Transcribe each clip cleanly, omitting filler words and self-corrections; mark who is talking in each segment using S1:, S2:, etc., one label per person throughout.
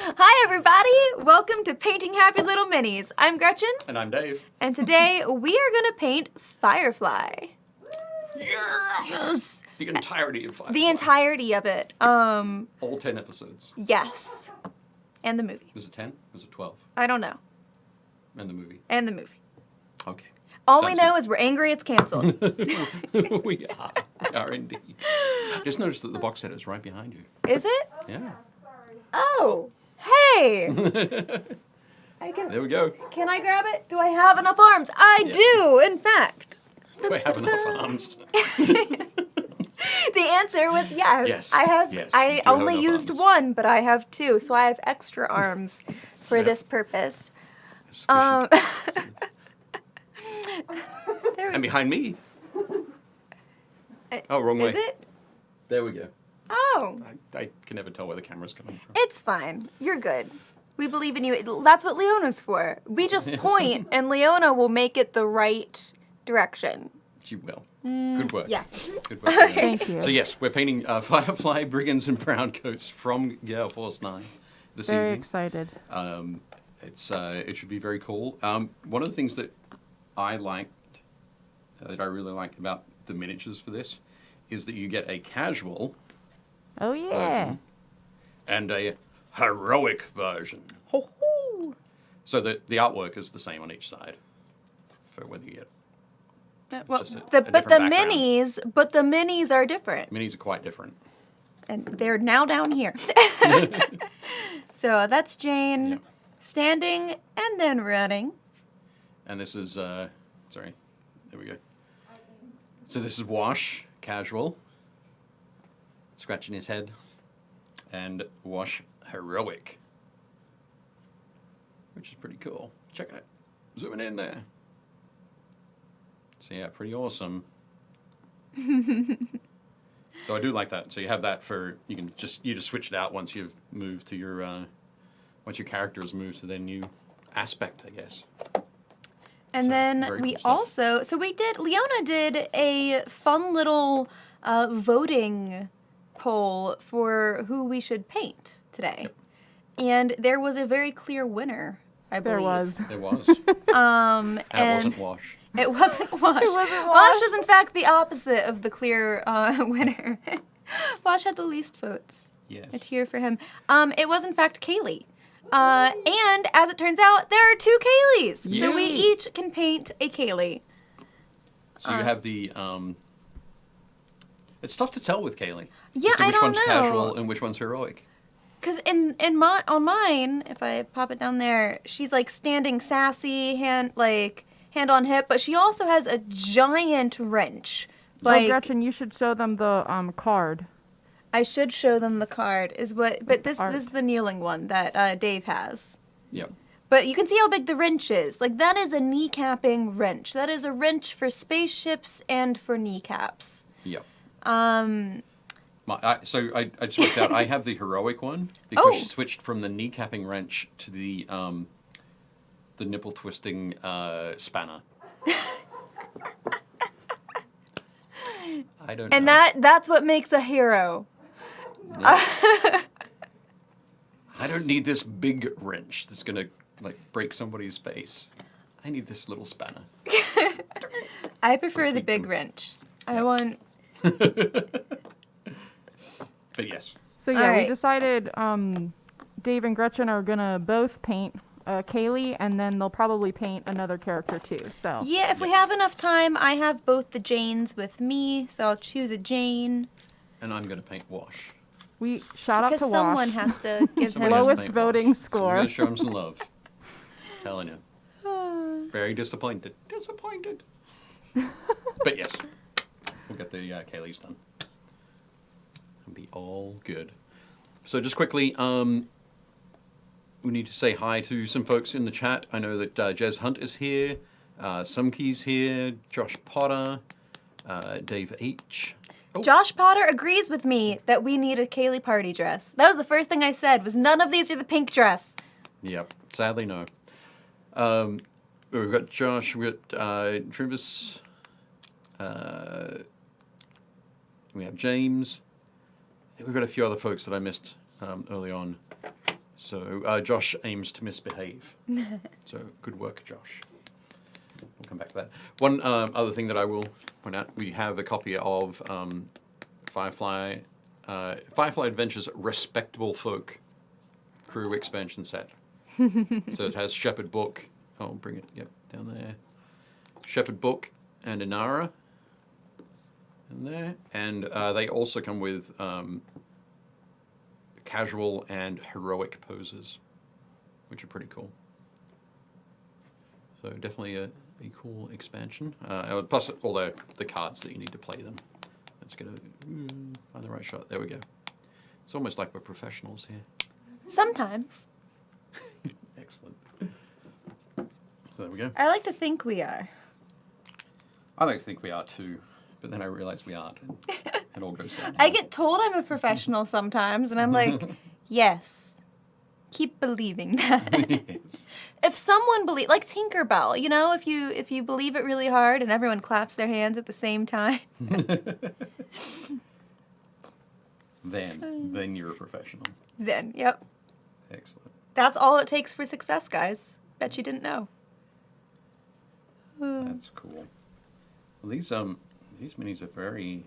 S1: Hi, everybody! Welcome to Painting Happy Little Minis. I'm Gretchen.
S2: And I'm Dave.
S1: And today we are going to paint Firefly.
S2: Yes! The entirety of Firefly.
S1: The entirety of it.
S2: All 10 episodes.
S1: Yes. And the movie.
S2: Was it 10? Was it 12?
S1: I don't know.
S2: And the movie.
S1: And the movie.
S2: Okay.
S1: All
S2: Sounds
S1: we know
S2: good.
S1: is we're angry it's canceled.
S2: We are indeed. Just noticed that the box set is right behind you.
S1: Is it?
S2: Yeah.
S1: Oh. Hey!
S2: There we go.
S1: Can I grab it? Do I have enough arms? I do, in fact.
S2: Do I have enough arms?
S1: The answer was yes.
S2: Yes.
S1: I have.
S2: Yes,
S1: I
S2: you do have
S1: only
S2: enough
S1: used
S2: arms.
S1: one, but I have two, so I have extra arms for
S2: Yep.
S1: this purpose.
S2: Sufficient.
S1: There
S2: And behind me. Oh, wrong way.
S1: Is it?
S2: There we go.
S1: Oh,
S2: I can never tell where the camera's coming from.
S1: it's fine. You're good. We believe in you. That's what Leona's for. We just
S2: Yes.
S1: point, and Leona will make it the right direction.
S2: She will. Good work.
S1: Yeah.
S2: Good work. Leona.
S3: Thank you.
S2: So yes, we're painting Firefly, Brigands, and Browncoats from Gale Force 9 this
S3: Very
S2: evening.
S3: excited.
S2: It should be very cool. One of the things that I liked, that I really liked about the miniatures for this, is that you get a casual
S3: Oh yeah.
S2: version and a heroic version.
S1: Ho ho.
S2: So the artwork is the same on each side for whether you get.
S1: Well,
S2: Just a
S1: but
S2: different
S1: the
S2: background.
S1: minis are different,
S2: Minis are quite different.
S1: and they're now down here. So that's Jane
S2: Yeah.
S1: standing and then running.
S2: And this is, sorry, there we go. So this is Wash, casual, scratching his head, and Wash, heroic, which is pretty cool. Check it out. Zooming in there. So yeah, pretty awesome. So I do like that. So you have that for, you just switch it out once you've moved to your, once your character has moved to their new aspect, I guess.
S1: And
S2: So,
S1: then
S2: very
S1: we
S2: cool stuff.
S1: also, Leona did a fun little voting poll for who we should paint today.
S2: Yep.
S1: And there was a very clear winner, I
S3: There
S1: believe.
S3: was.
S2: It was.
S1: And
S2: And it wasn't Wash.
S1: It wasn't Wash.
S3: It wasn't
S1: Wash
S3: Wash.
S1: was, in fact, the opposite of the clear winner. Wash had the least votes. A
S2: Yes.
S1: cheer for him. It was, in fact, Kaylee. And as it turns out, there are two Kayleys. So we
S2: Yay.
S1: each can paint a Kaylee.
S2: So you have the, it's tough to tell with Kaylee.
S1: Yeah,
S2: as to
S1: I
S2: which
S1: don't
S2: one's
S1: know.
S2: casual and which one's heroic.
S1: Because on mine, if I pop it down there, she's like standing sassy, hand on hip, but she also has a giant wrench.
S3: Oh,
S1: Like,
S3: Gretchen, you should show them the card.
S1: I should show them the card. But this
S3: Art.
S1: is the kneeling one that Dave has.
S2: Yep.
S1: But you can see how big the wrench is. Like, that is a kneecapping wrench. That is a wrench for spaceships and for kneecaps.
S2: Yep.
S1: Um,
S2: So I just worked out, I have the heroic one because
S1: Oh.
S2: she switched from the kneecapping wrench to the nipple twisting spanner. I don't
S1: and
S2: know.
S1: that's what makes a hero.
S2: I don't need this big wrench that's gonna like break somebody's face. I need this little spanner.
S1: I prefer the
S2: keep
S1: big
S2: them.
S1: wrench. I want...
S2: But yes.
S3: So yeah,
S1: Alright.
S3: we decided Dave and Gretchen are gonna both paint Kaylee, and then they'll probably paint another character too. So
S1: Yeah, if we have enough time, I have both the Janes with me, so I'll choose a Jane.
S2: And I'm gonna paint Wash.
S3: we shout out
S1: Because
S3: to
S1: someone
S3: Wash.
S1: has to give
S2: Somebody
S1: him...
S2: has to
S3: Lowest
S2: paint
S3: voting
S2: Wash. So
S3: score.
S2: we're gonna show him some love. Telling you. Very disappointed. Disappointed. But yes, we'll get the Kaylee's done. It'll be all good. So just quickly, we need to say hi to some folks in the chat. I know that Jez Hunt is here, Sumkey's here, Josh Potter, Dave H. Oh,
S1: Josh Potter agrees with me that we need a Kaylee party dress. That was the first thing I said, was none of these are the pink dress.
S2: Yep, sadly no. We've got Josh, we've got Travis, we have James. I think we've got a few other folks that I missed early on. So Josh aims to misbehave. So good work, Josh. We'll come back to that. One other thing that I will point out, we have a copy of Firefly Adventures Respectable Folk Crew Expansion Set. So it has Shepherd Book. I'll bring it, yep, down there. Shepherd Book and Inara in there. And they also come with casual and heroic poses, which are pretty cool. So definitely a cool expansion. Plus all the cards that you need to play them. Let's get find the right shot. There we go. It's almost like we're professionals here.
S1: Sometimes.
S2: Excellent. So there we go.
S1: I like to think we are.
S2: I like to think we are too, but then I realize we aren't. And it all goes down.
S1: I get told I'm a professional sometimes, and I'm like, yes. Keep believing that.
S2: Yes.
S1: If someone believe, like Tinkerbell, you know, if you believe it really hard and everyone claps their hands at the same time.
S2: Then you're a professional.
S1: Then, yep.
S2: Excellent.
S1: That's all it takes for success, guys. Bet you didn't know.
S2: That's cool. Well, these minis are very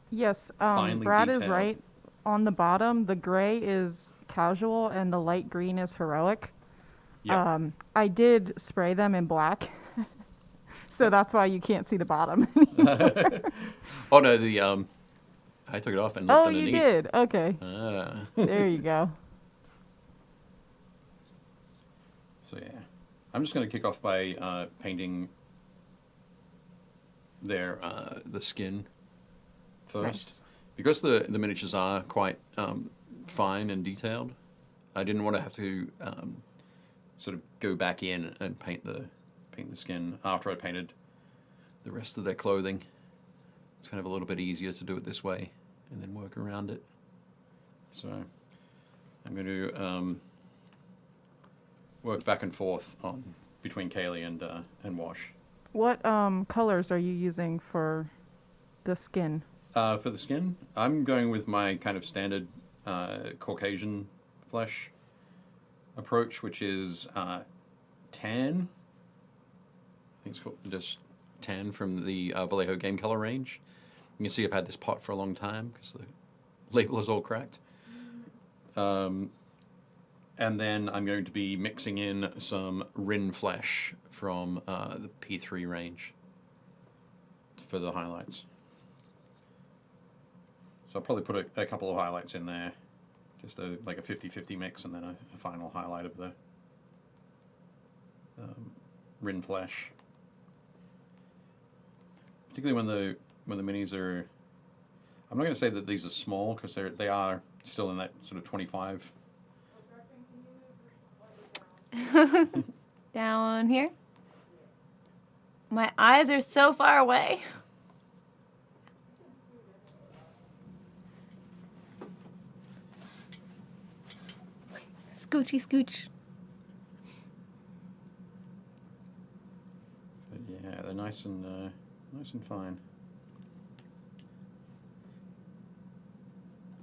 S3: Yes,
S2: finely
S3: Brad is
S2: detailed.
S3: right. On the bottom, the gray is casual and the light green is heroic.
S2: Yep.
S3: I did spray them in black, so that's why you can't see the bottom.
S2: Oh no, I took it off and looked
S3: Oh, you
S2: underneath.
S3: did? Okay.
S2: Ah.
S3: There you go.
S2: So yeah, I'm just going to kick off by painting the skin first.
S3: Nice.
S2: Because the miniatures are quite fine and detailed, I didn't want to have to sort of go back in and paint the skin after I painted the rest of their clothing. It's kind of a little bit easier to do it this way and then work around it. So I'm going to work back and forth between Kaylee and Wash.
S3: What colors are you using for the skin?
S2: For the skin, I'm going with my kind of standard Caucasian flesh approach, which is tan. I think it's called just tan from the Vallejo game color range. You can see I've had this pot for a long time because the label is all cracked. And then I'm going to be mixing in some Rin flesh from the P3 range for the highlights. So I'll probably put a couple of highlights in there, just like a 50-50 mix, and then a final highlight of the Rin flesh. Particularly when the minis are, I'm not going to say that these are small because they are still in that sort of 25.
S1: Down here. My eyes are so far away. Scoochy scooch.
S2: But yeah, they're nice and fine.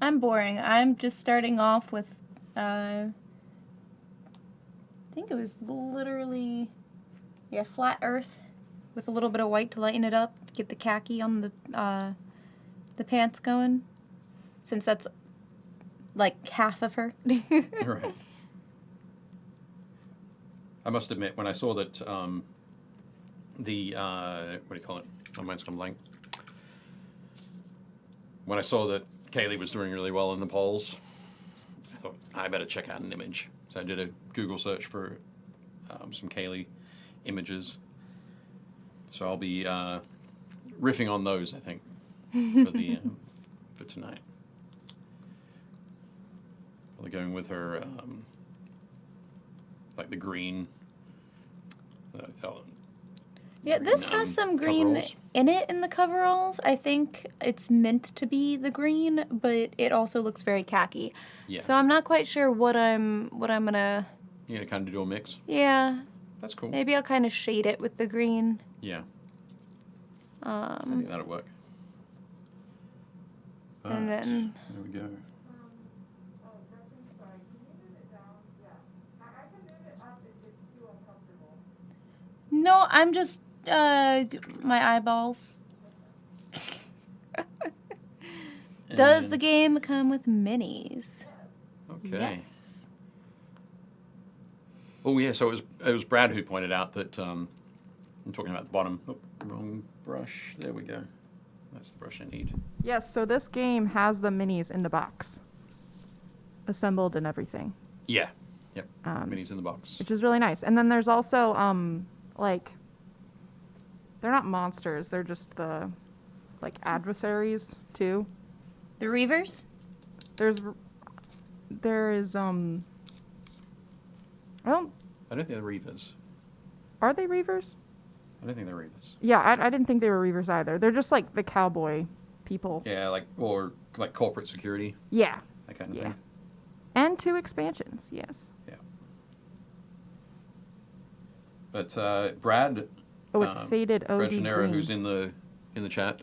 S1: I'm boring. I'm just starting off with, I think it was literally, flat earth with a little bit of white to lighten it up, to get the khaki on the pants going, since that's like half of her.
S2: Right. I must admit, when I saw that what do you call it? My mind's gone blank. When I saw that Kaylee was doing really well in the polls, I thought I better check out an image. So I did a Google search for some Kaylee images. So I'll be riffing on those, I think, for tonight. Probably going with her, like the green.
S1: Yeah, this has some green
S2: coveralls.
S1: in it in the coveralls. I think it's meant to be the green, but it also looks very khaki.
S2: Yeah.
S1: So I'm not quite sure what I'm gonna.
S2: Yeah, kind of do a mix.
S1: Yeah,
S2: That's cool.
S1: maybe I'll kind of shade it with the green.
S2: Yeah. I think that'll work.
S1: And then
S2: There we go.
S1: No, I'm just my eyeballs. Does the game come with minis?
S2: Okay.
S1: Yes.
S2: Oh yeah, so it was Brad who pointed out that I'm talking about the bottom. Oh, wrong brush. There we go. That's the brush I need.
S3: Yes, so this game has the minis in the box. Assembled and everything.
S2: Yeah. Yep. Minis in the box.
S3: Which is really nice. And then there's also like they're not monsters, they're just the like adversaries too.
S1: The Reavers?
S3: There is
S2: I don't think they're Reavers.
S3: are they Reavers?
S2: I don't think they're Reavers.
S3: Yeah, I didn't think they were Reavers either. They're just like the cowboy people.
S2: Yeah, like corporate security,
S3: Yeah.
S2: that kind of
S3: Yeah.
S2: thing.
S3: And 2 expansions, yes.
S2: Yeah. But Brad.
S3: Oh, it's faded OD
S2: Gretchen and Dave,
S3: green.
S2: who's in the chat.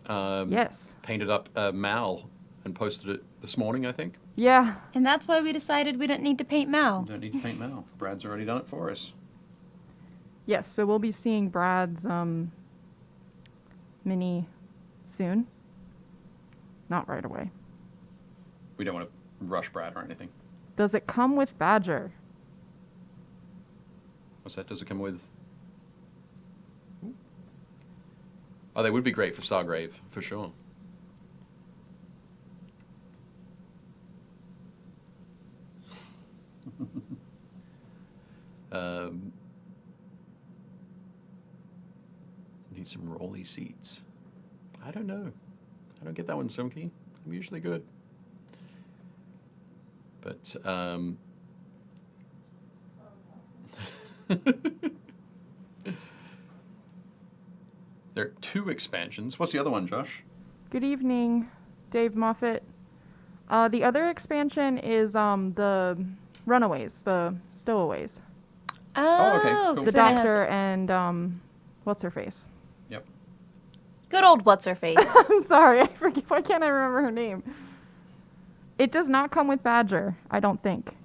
S3: Yes.
S2: Painted up Mal and posted it this morning, I think.
S3: Yeah.
S1: And that's why we decided we didn't need to paint Mal.
S2: Don't need to paint Mal. Brad's already done it for us.
S3: Yes, so we'll be seeing Brad's mini soon. Not right away.
S2: We don't want to rush Brad or anything.
S3: Does it come with Badger?
S2: What's that? Does it come with? Oh, they would be great for Stargrave, for sure. Need some rolly seats. I don't know. I don't get that one, Simky. I'm usually good. But, there are 2 expansions. What's the other one, Josh?
S3: Good evening, Dave Moffat. The other expansion is the Runaways, the Stowaways.
S2: Oh, okay, cool.
S3: The
S1: so it has
S3: Doctor and what's her face?
S2: Yep.
S1: good old what's her face.
S3: I'm sorry, I forget. Why can't I remember her name? It does not come with Badger, I don't think.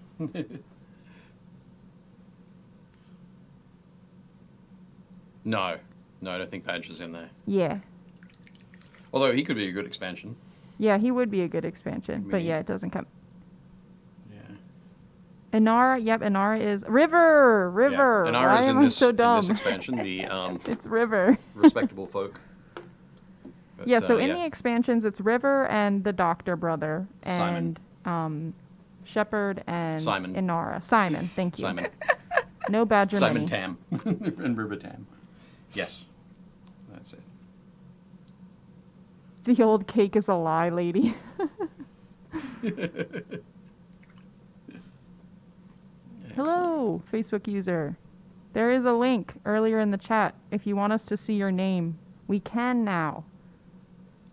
S2: No, I don't think Badger's in there.
S3: Yeah.
S2: Although he could be a good expansion.
S3: Yeah, he would be a good expansion, but
S2: Maybe.
S3: yeah, it doesn't come.
S2: Yeah.
S3: Inara, yep, Inara is River.
S2: Yeah. And
S3: Why
S2: Ara's
S3: am
S2: in
S3: I
S2: this,
S3: so
S2: in
S3: dumb?
S2: this expansion, the
S3: It's River.
S2: respectable folk. But,
S3: Yeah, so in the expansions, it's River and the Doctor brother and
S2: Simon.
S3: Shepard and
S2: Simon.
S3: Inara. Simon, thank you.
S2: Simon.
S3: No Badger
S2: Simon
S3: Mini.
S2: Tam. and River Tam. Yes. That's it.
S3: The old cake is a lie, lady. Hello, Facebook user. There is a link earlier in the chat. If you want us to see your name, we can now.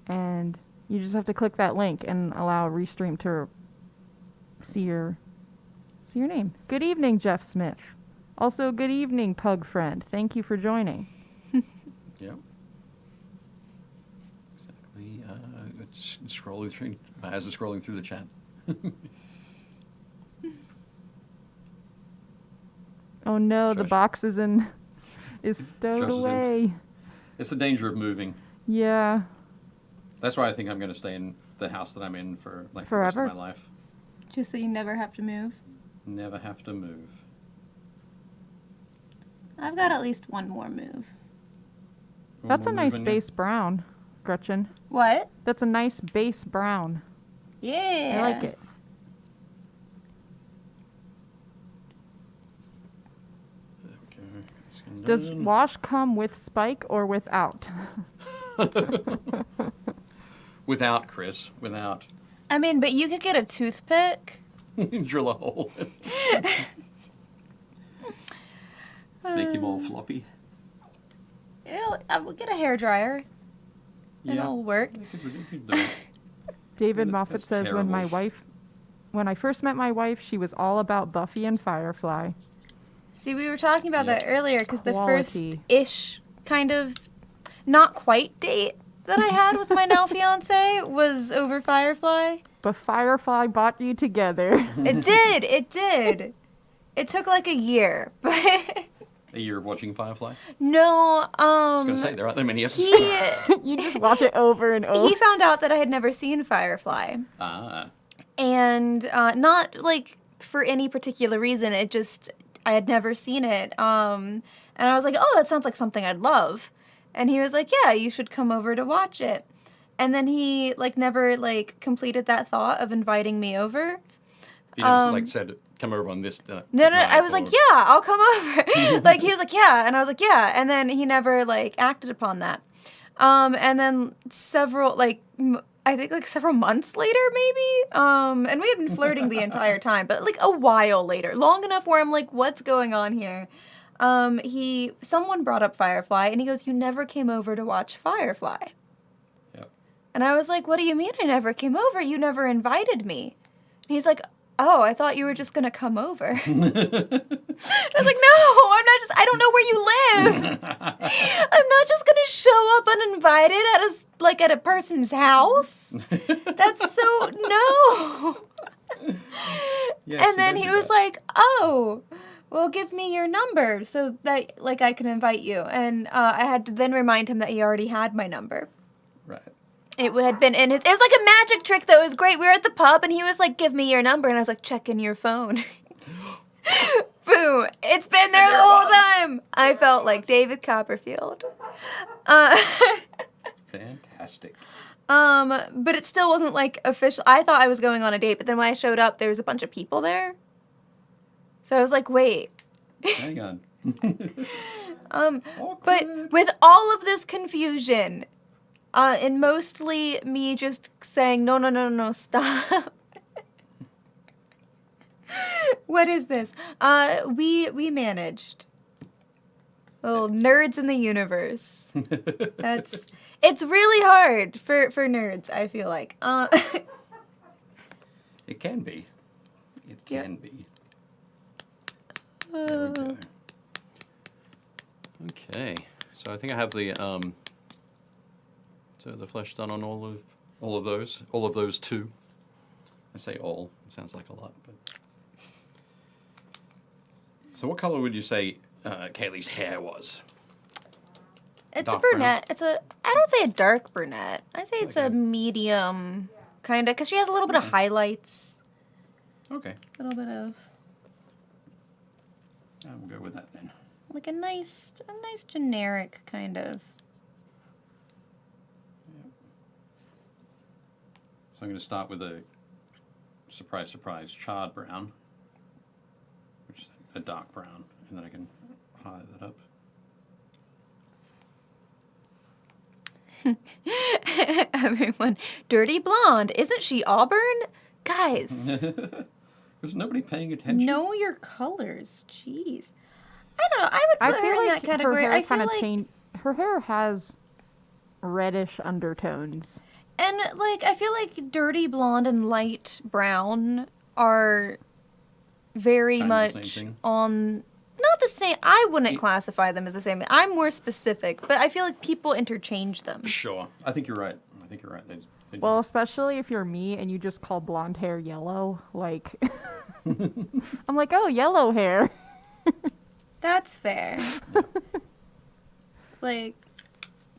S3: And you just have to click that link and allow Restream to see your name. Good evening, Jeff Smith. Also, good evening, Pug Friend. Thank you for joining.
S2: Yep. Exactly. Scrolling through, as it's scrolling through the chat.
S3: Oh no, the
S2: Shush.
S3: box is stowed
S2: Josh is in.
S3: away.
S2: It's the danger of moving.
S3: Yeah.
S2: That's why I think I'm going to stay in the house that I'm in for like the
S3: Forever?
S2: rest of my life.
S1: Just so you never have to move.
S2: Never have to move.
S1: I've got at least one more move.
S2: One
S3: That's a
S2: more
S3: nice
S2: move in you?
S3: base brown, Gretchen.
S1: What?
S3: That's a nice base brown.
S1: Yeah.
S3: I like it.
S2: There we go. Skin
S3: Does
S2: done.
S3: wash come with spike or without?
S2: Without, Chris. Without.
S1: I mean, but you could get a toothpick.
S2: Drill a hole. Make him all floppy.
S1: I will get a hairdryer.
S2: Yeah.
S1: It'll work.
S2: You could do it.
S3: David
S2: That's
S3: Moffat says,
S2: terrible.
S3: when I first met my wife, she was all about Buffy and Firefly.
S1: See, we were talking about that earlier because the
S3: Quality.
S1: first-ish kind of not quite date that I had with my now fiance was over Firefly.
S3: But Firefly brought you together.
S1: It did. It did. It took like a year, but
S2: A year of watching Firefly?
S1: No,
S2: I was going to say, there aren't that many episodes.
S3: You just watch it over and over.
S1: he found out that I had never seen Firefly.
S2: Ah.
S1: And not like for any particular reason. It just, I had never seen it. And I was like, oh, that sounds like something I'd love. And he was like, yeah, you should come over to watch it. And then he like never like completed that thought of inviting me over.
S2: He just like said, come over on this
S1: No,
S2: night,
S1: I was
S2: or-
S1: like, yeah, I'll come over. Like, he was like, yeah. And I was like, yeah. And then he never, like, acted upon that. And then several, like, I think, like, several months later, maybe? And we had been flirting the entire time, but, like, a while later. Long enough where I'm like, what's going on here? Someone brought up Firefly, and he goes, you never came over to watch Firefly.
S2: Yep.
S1: And I was like, what do you mean I never came over? You never invited me. And he's like, oh, I thought you were just going to come over. I was like, no, I don't know where you live. I'm not just going to show up uninvited at a person's house. That's so, no.
S2: Yes,
S1: And then
S2: you
S1: he
S2: don't do
S1: was
S2: that.
S1: like, oh, well, give me your number so that, like, I can invite you. And I had to then remind him that he already had my number.
S2: Right.
S1: It had been in his. It was like a magic trick, though. It was great. We were at the pub, and he was like, "Give me your number," and I was like, "Check in your phone." Boom! It's been there the whole time. I felt like David Copperfield.
S2: Fantastic.
S1: But it still wasn't like official. I thought I was going on a date, but then when I showed up, there was a bunch of people there. So I was like, "Wait."
S2: Hang on.
S1: But
S2: Awkward.
S1: with all of this confusion. And mostly me just saying, no, stop. What is this? We managed. Little nerds in the universe. It's really hard for nerds, I feel like.
S2: It can be. It
S1: Yep.
S2: can be. There we go. Okay. So I think I have the so the flesh done on all of those two. I say all. It sounds like a lot, but. So what color would you say Kaylee's hair was?
S1: It's
S2: Dark
S1: a brunette. I don't say a dark brunette. I say it's
S2: Like
S1: a
S2: a-
S1: medium, kind of, because she has a little bit of highlights.
S2: Okay.
S1: A little bit of,
S2: We'll go with that then.
S1: like a nice generic kind of.
S2: So I'm going to start with a surprise, charred brown, which is a dark brown, and then I can highlight that up.
S1: Everyone, dirty blonde. Isn't she Auburn? Guys,
S2: Was nobody paying attention?
S1: know your colors. Jeez. I don't know. I would
S3: I
S1: put her
S3: feel
S1: in
S3: like
S1: that category.
S3: her
S1: I
S3: hair
S1: feel
S3: kind of
S1: like,
S3: changed. Her hair has reddish undertones.
S1: and like, I feel like dirty blonde and light brown are very
S2: Kind of the
S1: much
S2: same thing.
S1: on. Not the same. I wouldn't classify them as the same. I'm more specific, but I feel like people interchange them.
S2: Sure. I think you're right. They
S3: Well, especially if you're me and you just call blonde hair yellow, like I'm like, oh, yellow hair.
S1: That's fair. Like,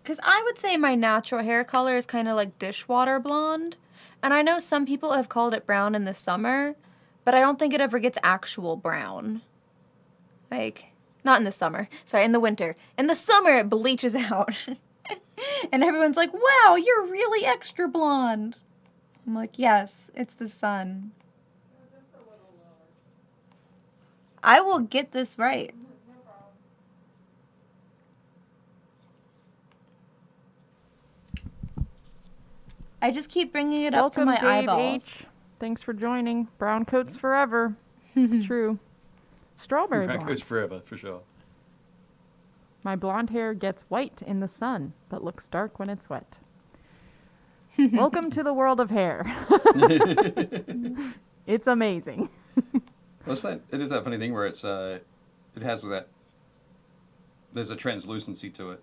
S1: because I would say my natural hair color is kind of like dishwater blonde. And I know some people have called it brown in the summer, but I don't think it ever gets actual brown. Like, not in the summer. Sorry, in the winter. In the summer, it bleaches out. And everyone's like, wow, you're really extra blonde. I'm like, yes, it's the sun. I will get this right. I just keep bringing it up to
S3: Welcome,
S1: my
S3: Dave
S1: eyeballs.
S3: H. Thanks for joining. Brown coats forever. It's true. Strawberry
S2: That
S3: blonde.
S2: goes forever, for sure.
S3: My blonde hair gets white in the sun, but looks dark when it's wet. Welcome to the world of hair. It's amazing.
S2: Well, it is that funny thing where it has that, there's a translucency to it.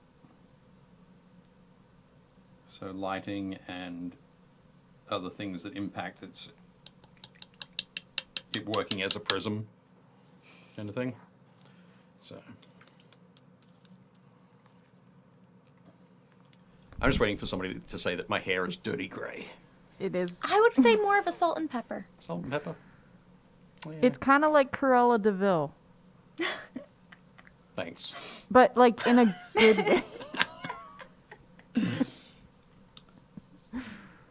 S2: So lighting and other things that impact it working as a prism kind of thing. So, I'm just waiting for somebody to say that my hair is dirty grey.
S3: It is.
S1: I would say more of a salt and pepper.
S2: Salt and pepper. Oh, yeah.
S3: It's kind of like Cruella de Vil,
S2: Thanks.
S3: but like in a good way.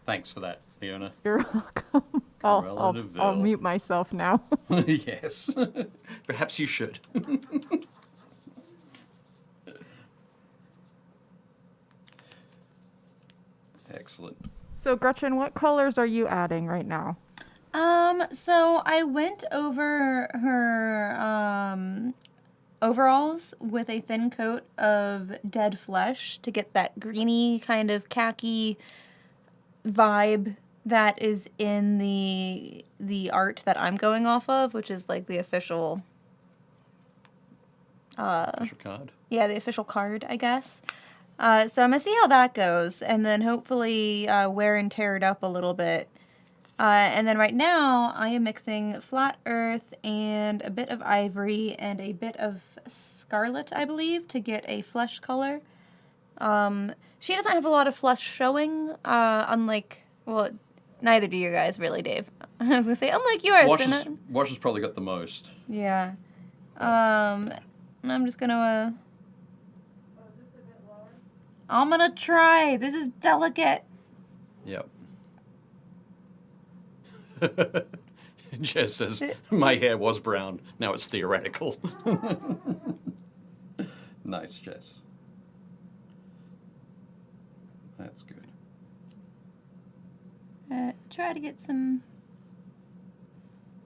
S2: Thanks for that, Fiona.
S3: You're welcome.
S2: Cruella de Vil.
S3: I'll mute myself now.
S2: Yes. Perhaps you should. Excellent.
S3: So Gretchen, what colors are you adding right now?
S1: So I went over her overalls with a thin coat of dead flesh to get that greeny kind of khaki vibe that is in the art that I'm going off of, which is like the official
S2: Special card.
S1: yeah, the official card, I guess. So I'm going to see how that goes, and then hopefully wear and tear it up a little bit. And then right now, I am mixing flat earth and a bit of ivory and a bit of scarlet, I believe, to get a flesh color. She doesn't have a lot of flesh showing, unlike, well, neither do you guys, really, Dave. I was going to say, unlike yours.
S2: Wash has probably got the most.
S1: Yeah. And I'm just going to... I'm going to try. This is delicate.
S2: Yep. Jess says, my hair was brown. Now it's theoretical. Nice, Jess. That's good.
S1: Try to get some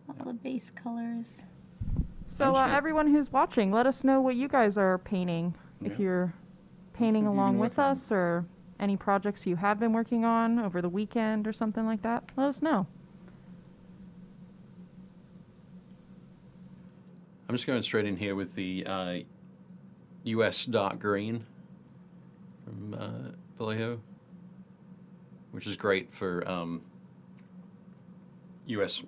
S1: all the base colors.
S3: So
S2: Sure.
S3: everyone who's watching, let us know what you guys are painting. If
S2: Yeah.
S3: you're painting
S2: What have you
S3: along
S2: been
S3: with
S2: working on?
S3: us, or any projects you have been working on over the weekend or something like that, let us know.
S2: I'm just going straight in here with the US dark green from Vallejo, which is great for US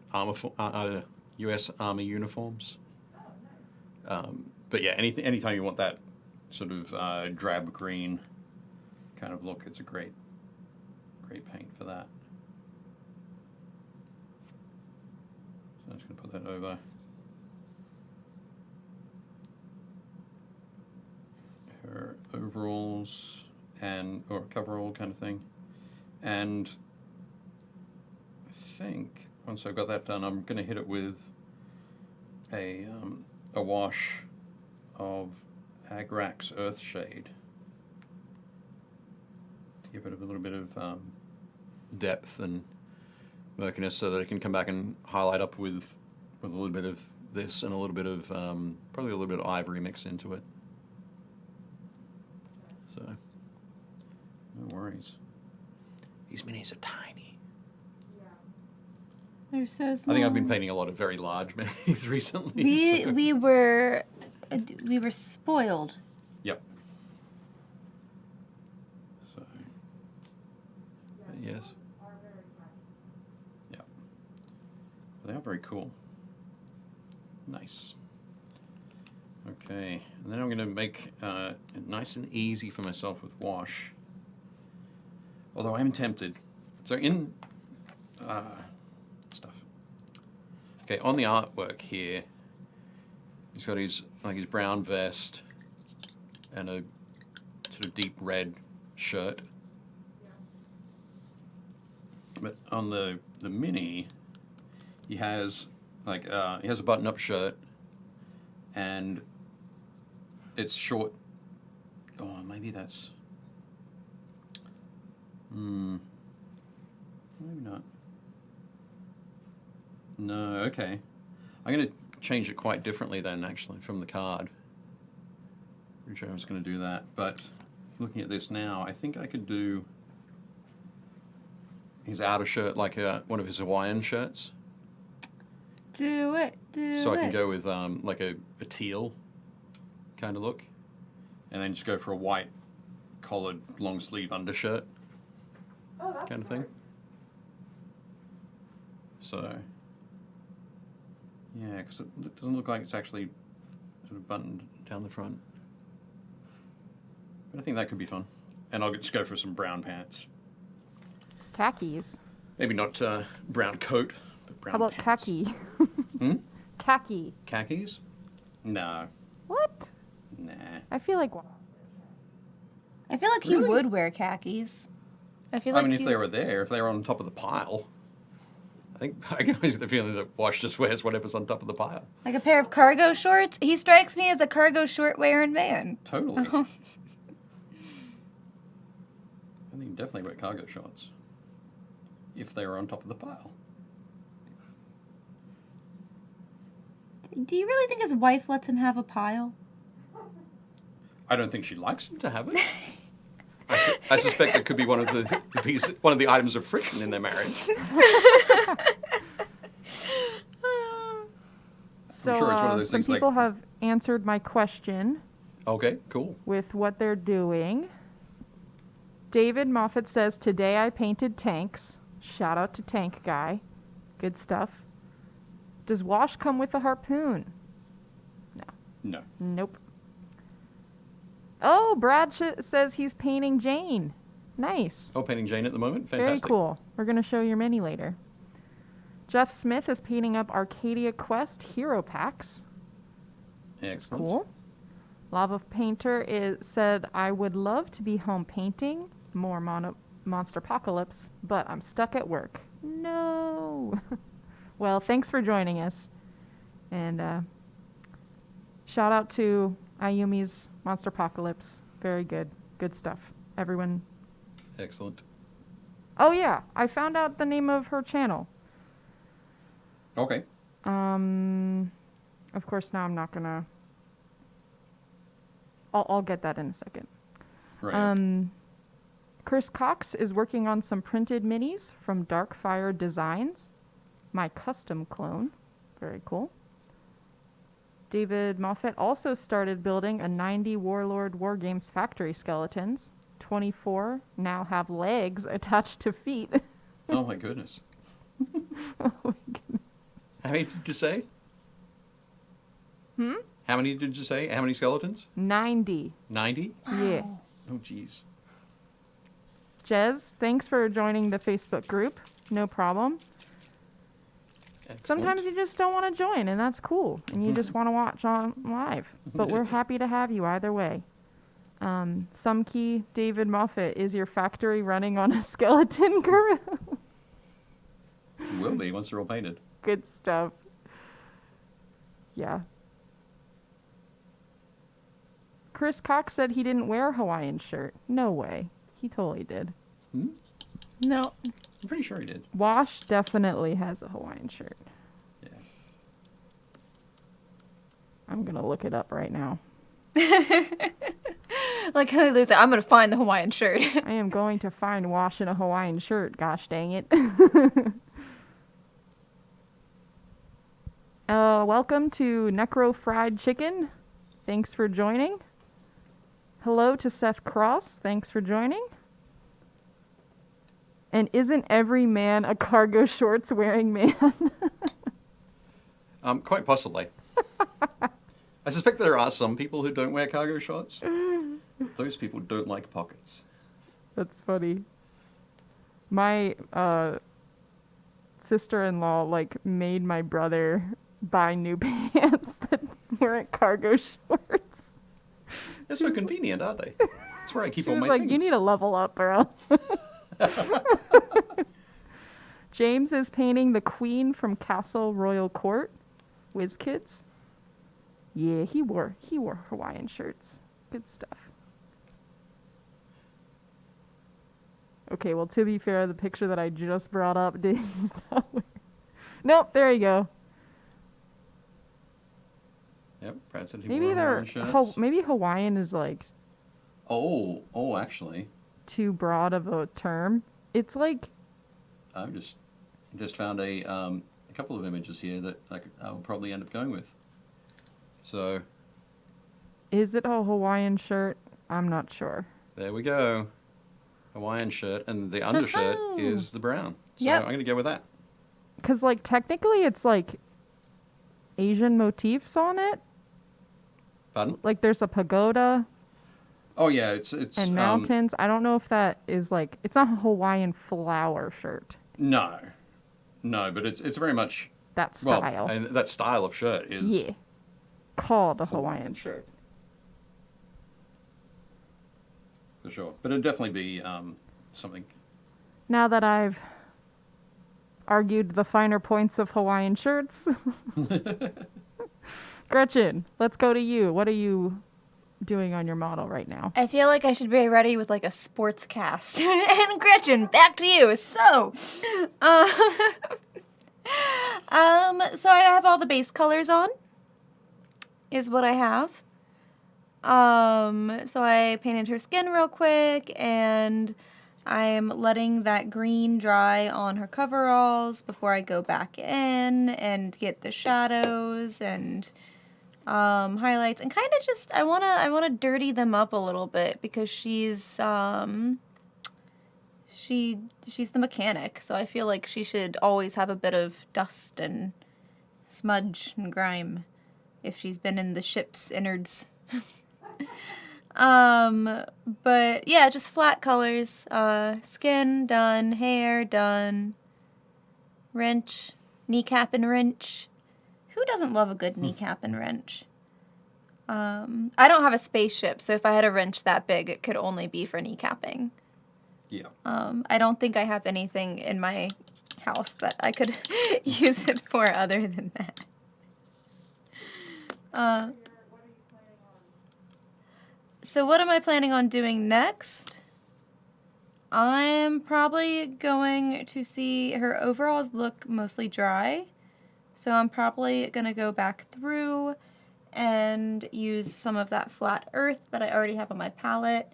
S2: US Army uniforms. But yeah, anytime you want that sort of drab green kind of look, it's a great paint for that. So I'm just going to put that over her overalls or coverall kind of thing. And I think once I've got that done, I'm going to hit it with a wash of Agrax Earthshade to give it a little bit of depth and murkiness, so that it can come back and highlight up with a little bit of this and a little bit of probably a little bit of ivory mixed into it. So no worries. These minis are tiny.
S1: They're so small.
S2: I think I've been painting a lot of very large minis recently. so-
S1: We were spoiled.
S2: Yep. So, yes. Yeah. They are very cool. Nice. Okay, and then I'm going to make it nice and easy for myself with wash. Although I'm tempted. So in stuff. Okay, on the artwork here, he's got his brown vest and a sort of deep red shirt. But on the mini, he has a button-up shirt, and it's short. Oh, maybe that's. Maybe not. No, okay. I'm going to change it quite differently then, actually, from the card. Pretty sure I was going to do that, but looking at this now, I think I could do his outer shirt like one of his Hawaiian shirts.
S1: Do it.
S2: So I can go with like a teal kind of look, and then just go for a white collared long sleeve undershirt kind of thing. So yeah, because it doesn't look like it's actually sort of buttoned down the front, but I think that could be fun. And I'll just go for some brown pants.
S3: Khakis.
S2: Maybe not brown coat, but brown
S3: How about
S2: pants.
S3: khaki?
S2: Hmm?
S3: Khaki.
S2: Khakis? No.
S3: What?
S2: Nah.
S3: I feel like...
S1: I feel like he
S2: Really?
S1: would wear khakis. I feel
S2: I
S1: like
S2: mean, if
S1: he's...
S2: they were there, if they were on top of the pile, I get the feeling that Wash just wears whatever's on top of the pile.
S1: Like a pair of cargo shorts? He strikes me as a cargo short wearing man.
S2: Totally. I think you definitely wear cargo shorts. If they were on top of the pile.
S1: Do you really think his wife lets him have a pile?
S2: I don't think she likes him to have it. I suspect it could be one of the items of friction in their marriage.
S3: So,
S2: sure it's one of those
S3: some
S2: things like-
S3: people have answered my question
S2: Okay, cool.
S3: with what they're doing. David Moffat says, today I painted tanks. Shout out to Tank Guy. Good stuff. Does Wash come with a harpoon?
S2: No.
S3: Nope. Oh, Brad says he's painting Jayne. Nice.
S2: Oh, painting Jayne at the moment?
S3: Very
S2: Fantastic.
S3: cool. We're going to show your mini later. Jeff Smith is painting up Arcadia Quest hero packs.
S2: Excellent.
S3: Cool. Lava Painter said, I would love to be home painting more Monster Apocalypse, but I'm stuck at work. No. Well, thanks for joining us. And shout out to Ayumi's Monster Apocalypse. Very good. Good stuff. Everyone.
S2: Excellent.
S3: Oh, yeah. I found out the name of her channel.
S2: Okay.
S3: Of course, now I'm not going to... I'll get that in a second.
S2: Right.
S3: Chris Cox is working on some printed minis from Darkfire Designs. My custom clone. Very cool. David Moffat also started building a 90 Warlord Wargames factory skeletons. 24 now have legs attached to feet.
S2: Oh my goodness.
S3: Oh my goodness.
S2: How many did you say? How many did you say? How many skeletons?
S3: 90.
S2: 90?
S3: Yeah.
S2: Oh, jeez.
S3: Jez, thanks for joining the Facebook group. No problem.
S2: Excellent.
S3: Sometimes you just don't want to join, and that's cool. And you just want to watch on live. But we're happy to have you either way. Some key David Moffat, is your factory running on a skeleton gorilla?
S2: It will be once they're all painted.
S3: Good stuff. Yeah. Chris Cox said he didn't wear a Hawaiian shirt. No way. He totally did.
S2: Hmm?
S1: No.
S2: I'm pretty sure he did.
S3: Wash definitely has a Hawaiian shirt.
S2: Yeah.
S3: I'm going to look it up right now.
S1: Like how they lose it. I'm going to find the Hawaiian shirt.
S3: I am going to find Wash in a Hawaiian shirt. Gosh dang it. Welcome to Necro Fried Chicken. Thanks for joining. Hello to Seth Cross. Thanks for joining. And isn't every man a cargo shorts wearing man?
S2: Quite possibly. I suspect there are some people who don't wear cargo shorts. Those people don't like pockets.
S3: That's funny. My sister-in-law made my brother buy new pants that weren't cargo shorts.
S2: They're so convenient, aren't they? That's where I keep
S3: She
S2: all
S3: was
S2: my
S3: like,
S2: things.
S3: you need to level up, bro. James is painting the queen from Castle Royal Court. Whiz Kids. Yeah, he wore Hawaiian shirts. Good stuff. Okay, well, to be fair, the picture that I just brought up did not wear. Nope, there you go.
S2: Yep, Brad said he
S3: Maybe
S2: wore
S3: they're
S2: Hawaiian shirts.
S3: maybe Hawaiian is
S2: Oh, actually,
S3: too broad of a term. It's like
S2: I just found a couple of images here that I'll probably end up going with. So
S3: is it a Hawaiian shirt? I'm not sure.
S2: there we go. Hawaiian shirt, and the undershirt is the brown. So
S1: Yep.
S2: I'm going to go with that.
S3: Cuz technically it's Asian motifs on it.
S2: Pardon?
S3: Like there's a pagoda.
S2: Oh yeah, it's
S3: and mountains. I don't know if that is like, it's not a Hawaiian flower shirt.
S2: no, but it's very much
S3: That style.
S2: Well, that style of shirt is
S3: Yeah. Called a Hawaiian shirt.
S2: for sure. But it'd definitely be something.
S3: Now that I've argued the finer points of Hawaiian shirts, Gretchen, let's go to you. What are you doing on your model right now?
S1: I feel like I should be ready with like a sports cast. And Gretchen, back to you. So, so I have all the base colors on, is what I have. So I painted her skin real quick, and I'm letting that green dry on her coveralls before I go back in and get the shadows and highlights, and kind of just I wanna dirty them up a little bit because she's the mechanic, so I feel like she should always have a bit of dust and smudge and grime if she's been in the ship's innards. But yeah, just flat colors. Skin done, hair done, wrench, kneecap and wrench. Who doesn't love a good kneecap and wrench? I don't have a spaceship, so if I had a wrench that big, it could only be for kneecapping.
S2: Yeah.
S1: I don't think I have anything in my house that I could use it for other than that. So what am I planning on doing next? I'm probably going to see her overalls look mostly dry. So I'm probably going to go back through and use some of that flat earth that I already have on my palette,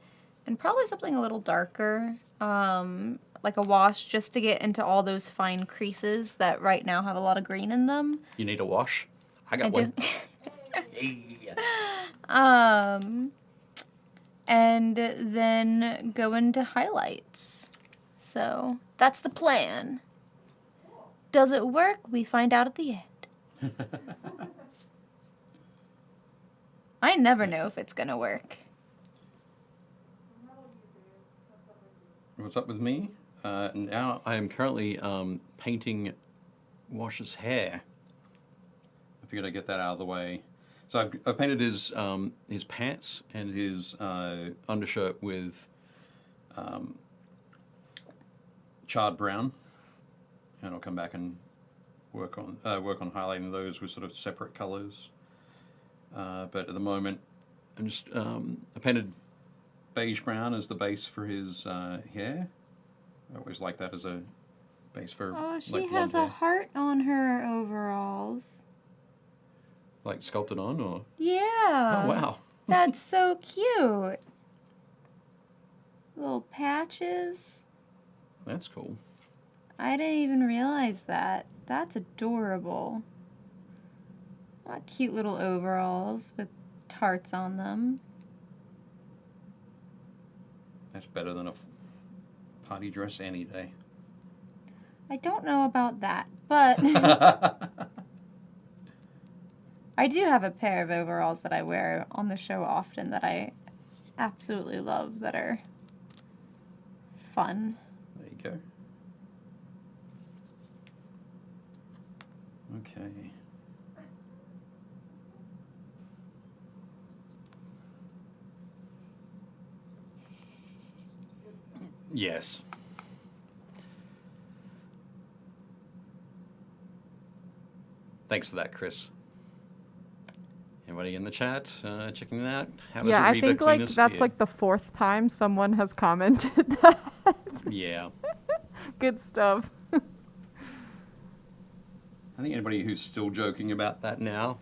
S1: and probably something a little darker, like a wash, just to get into all those fine creases that right now have a lot of green in them.
S2: You need a wash? I got one.
S1: And then go into highlights. So that's the plan. Does it work? We find out at the end. I never know if it's gonna work.
S2: What's up with me? Now I am currently painting Wash's hair. I figured I'd get that out of the way. So I've painted his pants and his undershirt with charred brown, and I'll come back and work on highlighting those with sort of separate colors. But at the moment, I'm just I painted beige brown as the base for his hair. I always like that as a base for.
S1: Oh, she
S2: like,
S1: has
S2: blonde
S1: a
S2: hair.
S1: heart on her overalls.
S2: Like sculpted on, or
S1: Yeah.
S2: oh wow,
S1: That's so cute. Little patches.
S2: that's cool.
S1: I didn't even realize that. That's adorable. What cute little overalls with hearts on them.
S2: That's better than a party dress any day.
S1: I don't know about that, but I do have a pair of overalls that I wear on the show often that I absolutely love, that are fun.
S2: There you go. Okay. Yes. Thanks for that, Chris. Anybody in the chat checking it out? How does
S3: Yeah,
S2: it
S3: I
S2: read
S3: think
S2: the
S3: like
S2: cleanest
S3: that's
S2: beard?
S3: like the 4th time someone has commented that.
S2: Yeah.
S3: Good stuff.
S2: I think anybody who's still joking about that now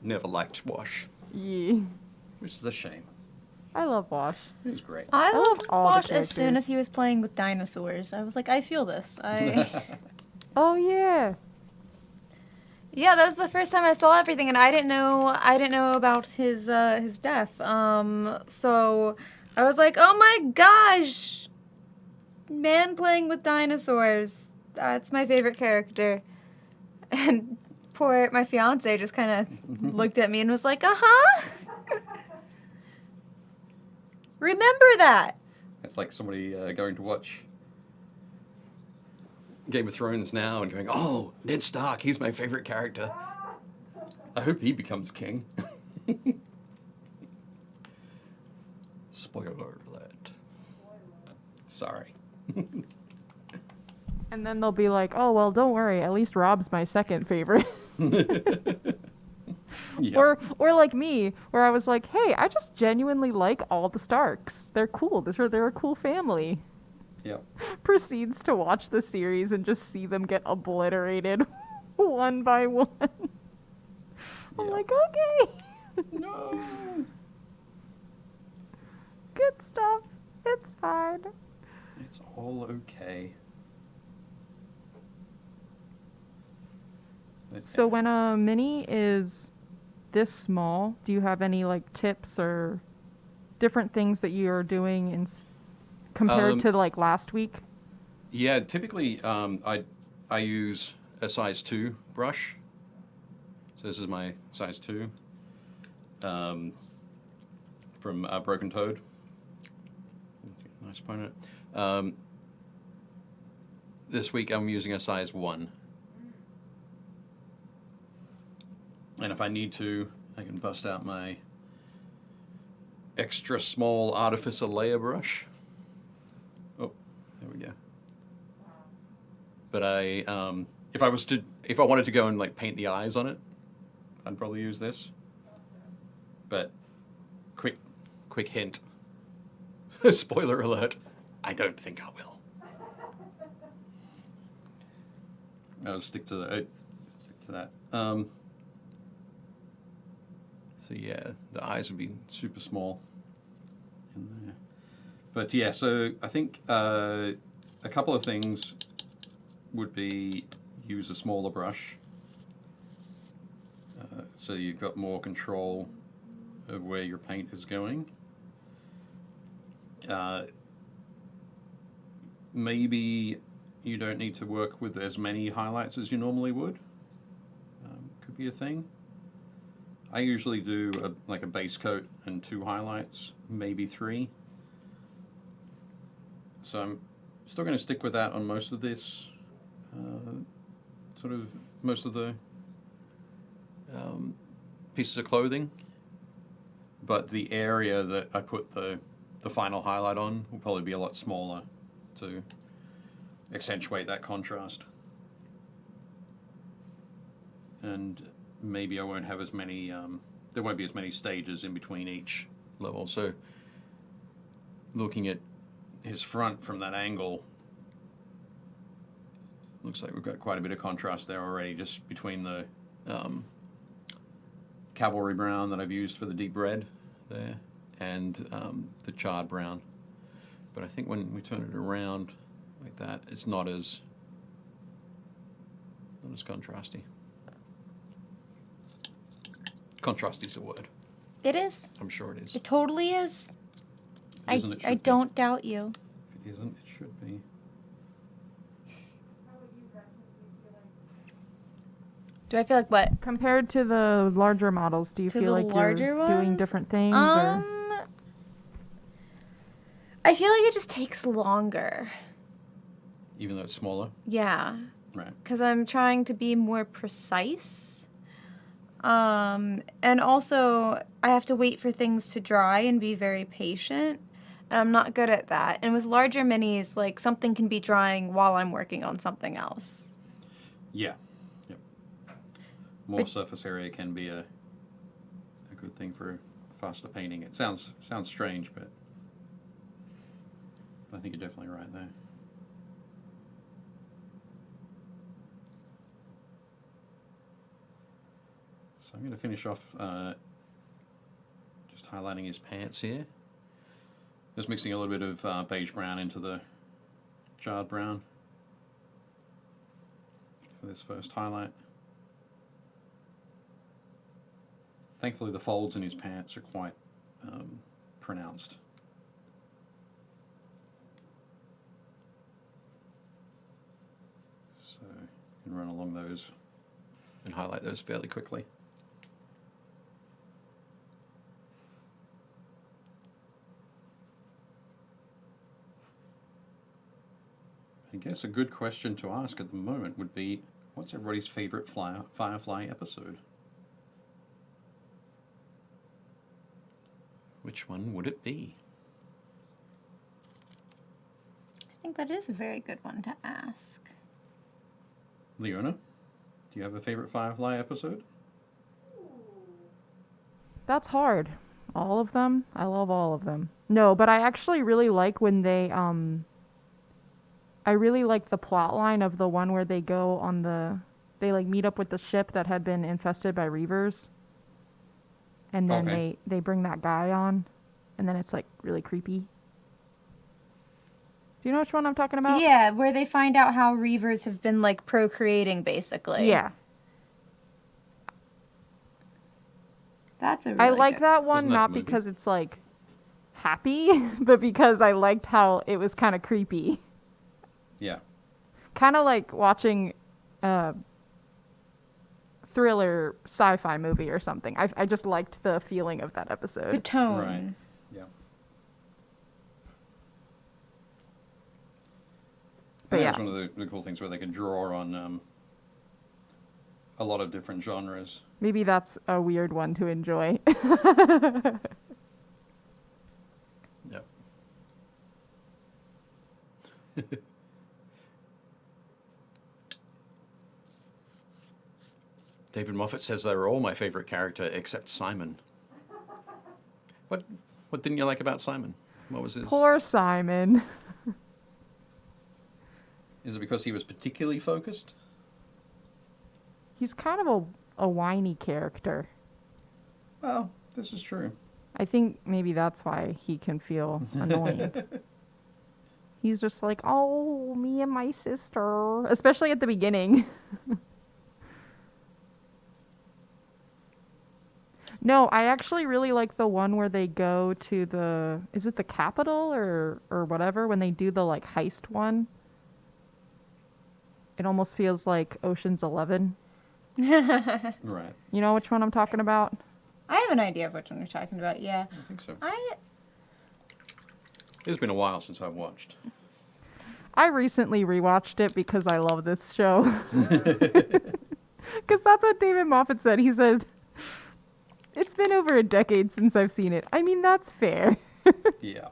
S2: never liked Wash,
S3: Yeah.
S2: which is a shame.
S3: I love Wash.
S2: It was great.
S1: I
S3: love
S1: loved
S3: all the
S1: Wash as soon
S3: characters.
S1: as he was playing with dinosaurs. I was like, I feel this.
S3: Oh yeah.
S1: Yeah, that was the first time I saw everything, and I didn't know about his death. So I was like, oh my gosh, man playing with dinosaurs. That's my favorite character. And poor my fiance just kind of looked at me and was like, uh-huh. Remember that.
S2: It's like somebody going to watch Game of Thrones now and going, oh, Ned Stark, he's my favorite character. I hope he becomes king. Spoiler alert. Sorry.
S3: And then they'll be like, oh, well, don't worry. At least Rob's my second favorite.
S2: Yeah.
S3: Or like me, where I was like, hey, I just genuinely like all the Starks. They're cool. They're a cool family.
S2: Yep.
S3: Proceeds to watch the series and just see them get obliterated one by one. I'm
S2: Yeah.
S3: like, okay.
S2: No.
S3: Good stuff. It's fine.
S2: It's all okay.
S3: So when a mini is this small, do you have any like tips or different things that you are doing compared to like last week?
S2: Yeah, typically I use a size 2 brush. So this is my size 2 from Broken Toad. Nice point it. This week I'm using a size 1. And if I need to, I can bust out my extra small Artificer layer brush. Oh, there we go. But if I wanted to go and like paint the eyes on it, I'd probably use this. But quick hint. Spoiler alert, I don't think I will. I'll stick to that. So yeah, the eyes would be super small in there. But yeah, so I think a couple of things would be use a smaller brush. So you've got more control of where your paint is going. Maybe you don't need to work with as many highlights as you normally would. Could be a thing. I usually do like a base coat and 2 highlights, maybe 3. So I'm still going to stick with that on most of this, most of the pieces of clothing. But the area that I put the final highlight on will probably be a lot smaller to accentuate that contrast. And maybe I won't have as many, there won't be as many stages in between each level. So looking at his front from that angle, looks like we've got quite a bit of contrast there already, just between the cavalry brown that I've used for the deep red there and the charred brown. But I think when we turn it around like that, it's not as contrasty. Contrasty is a word.
S1: It is.
S2: I'm sure it is.
S1: It totally is.
S2: If it isn't, it should
S1: I
S2: be.
S1: don't doubt you.
S2: If it isn't, it should be.
S1: Do I feel like what?
S3: Compared to the larger models, do you
S1: To
S3: feel
S1: the
S3: like
S1: larger
S3: you're doing
S1: ones?
S3: different things? Or?
S1: I feel like it just takes longer.
S2: Even though it's smaller?
S1: Yeah.
S2: Right.
S1: Because I'm trying to be more precise. And also, I have to wait for things to dry and be very patient. And I'm not good at that. And with larger minis, like, something can be drying while I'm working on something else.
S2: Yeah. Yep. More surface area can be a good thing for faster painting. It sounds strange, but I think you're definitely right there. So I'm going to finish off just highlighting his pants here. Just mixing a little bit of beige brown into the charred brown for this first highlight. Thankfully the folds in his pants are quite pronounced. So you can run along those and highlight those fairly quickly. I guess a good question to ask at the moment would be, what's everybody's favorite Firefly episode? Which one would it be?
S1: I think that is a very good one to ask.
S2: Leona, do you have a favorite Firefly episode?
S3: That's hard. All of them? I love all of them. No, but I actually really like when they, I really like the plot line of the one where they go on they like meet up with the ship that had been infested by reavers. And then
S2: Okay.
S3: they bring that guy on, and then it's like really creepy. Do you know which one I'm talking about?
S1: Yeah, where they find out how reavers have been like procreating, basically.
S3: Yeah.
S1: That's a really
S3: I like
S1: good
S3: that one
S2: Isn't that
S3: not
S2: the movie?
S3: because it's like happy, but because I liked how it was kind of creepy.
S2: Yeah.
S3: Kind of like watching a thriller sci-fi movie or something. I just liked the feeling of that episode.
S1: The tone.
S2: Right. Yeah.
S3: But
S2: I think
S3: yeah.
S2: it's one of the cool things where they can draw on a lot of different genres.
S3: Maybe that's a weird one to enjoy.
S2: Yep. David Moffat says they were all my favorite character except Simon. What didn't you like about Simon? What was his?
S3: Poor Simon.
S2: Is it because he was particularly focused?
S3: He's kind of a whiny character.
S2: Well, this is true.
S3: I think maybe that's why he can feel annoying. He's just like, oh, me and my sister. Especially at the beginning. No, I actually really like the one where they go to is it the Capitol or whatever, when they do the like heist one? It almost feels like Ocean's 11.
S2: Right.
S3: You know which one I'm talking about?
S1: I have an idea of which one you're talking about, yeah.
S2: I think so.
S1: I
S2: It's been a while since I've watched.
S3: I recently rewatched it because I love this show. Because that's what David Moffat said. He said, it's been over a decade since I've seen it. I mean, that's fair.
S2: Yeah.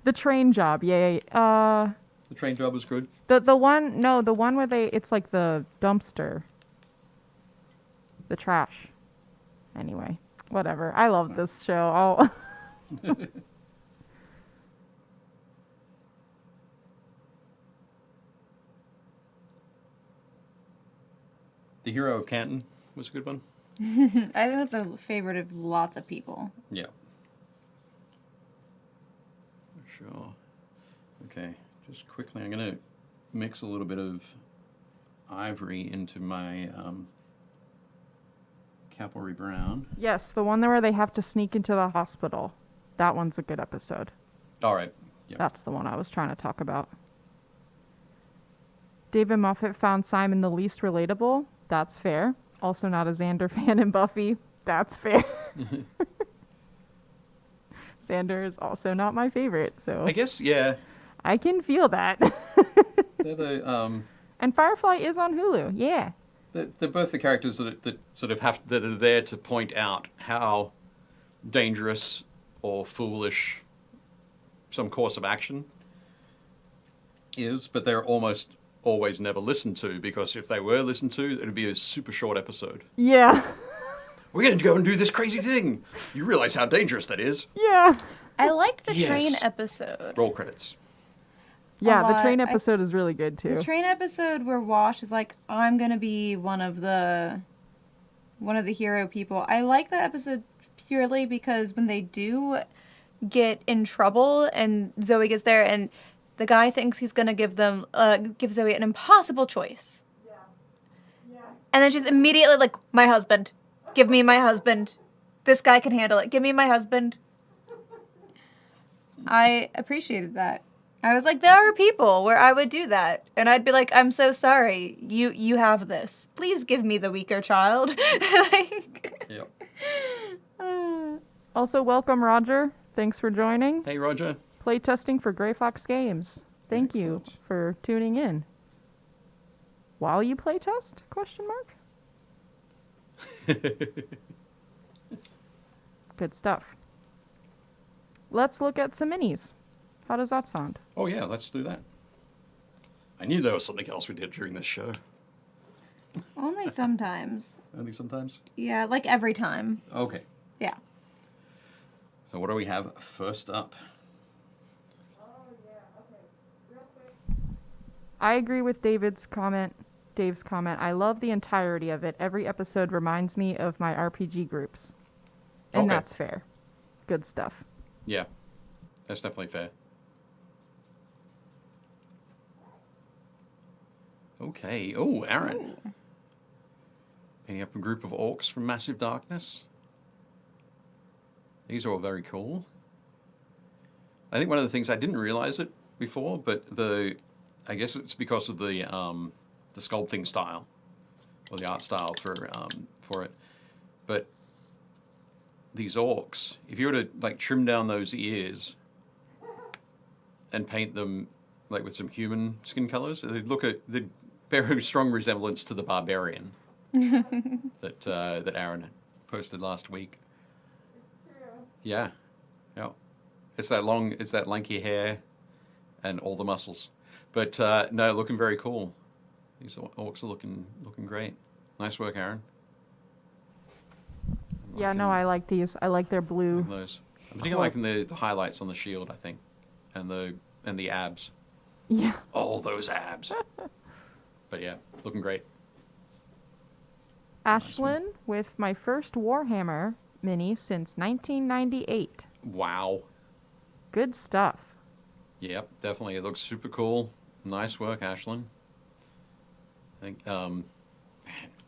S3: The train job, yay.
S2: The train job was good.
S3: The one where it's like the dumpster. The trash. Anyway, whatever. I love this show.
S2: The Hero of Canton was a good one.
S1: I think that's a favorite of lots of people.
S2: Yeah. Sure. Okay, just quickly, I'm going to mix a little bit of ivory into my capillary brown.
S3: Yes, the one where they have to sneak into the hospital. That one's a good episode.
S2: All right. Yep.
S3: That's the one I was trying to talk about. David Moffat found Simon the least relatable. That's fair. Also not a Xander fan in Buffy. That's fair. Xander is also not my favorite, so
S2: I guess, yeah.
S3: I can feel that.
S2: They're the
S3: And Firefly is on Hulu. Yeah.
S2: they're both the characters that sort of that are there to point out how dangerous or foolish some course of action is, but they're almost always never listened to, because if they were listened to, it would be a super short episode.
S3: Yeah.
S2: We're going to go and do this crazy thing. You realize how dangerous that is.
S3: Yeah.
S1: I liked the
S2: Yes.
S1: train episode.
S2: Roll credits.
S3: Yeah, the
S1: lot.
S3: train episode is really good too.
S1: The train episode where Wash is like, I'm gonna be one of the hero people. I like that episode purely because when they do get in trouble and Zoe gets there and the guy thinks he's gonna give Zoe an impossible choice. Yeah. Yeah. And then she's immediately like, my husband. Give me my husband. This guy can handle it. Give me my husband. I appreciated that. I was like, there are people where I would do that. And I'd be like, I'm so sorry. You have this. Please give me the weaker child. Like,
S2: Yep.
S3: Also, welcome Roger. Thanks for joining.
S2: Hey, Roger.
S3: Playtesting for Grey Fox Games. Thank you
S2: Excellent.
S3: for tuning in. While you play test? Question mark. Good stuff. Let's look at some minis. How does that sound?
S2: Oh, yeah, let's do that. I knew there was something else we did during this show.
S1: Only sometimes.
S2: Only sometimes?
S1: Yeah, like every time.
S2: Okay.
S1: Yeah.
S2: So what do we have first up?
S3: I agree with Dave's comment. I love the entirety of it. Every episode reminds me of my RPG groups. And
S2: Okay.
S3: that's fair. Good stuff.
S2: Yeah, that's definitely fair. Okay. Oh, Aaron. Painting up a group of orcs from Massive Darkness. These are all very cool. I think one of the things I didn't realize it before, but I guess it's because of the sculpting style or the art style for it. But these orcs, if you were to like trim down those ears and paint them like with some human skin colors, they'd bear a strong resemblance to the barbarian that Aaron posted last week. Yeah, yeah. It's that lanky hair and all the muscles. But no, looking very cool. These orcs are looking great. Nice work, Aaron.
S3: Yeah, no, I like these. I like their blue.
S2: Those. I'm particularly liking the highlights on the shield, I think, and the abs.
S3: Yeah.
S2: All those abs. But yeah, looking great.
S3: Ashlyn with my first Warhammer mini since 1998.
S2: Wow.
S3: Good stuff.
S2: Yep, definitely. It looks super cool. Nice work, Ashlyn. I think, man,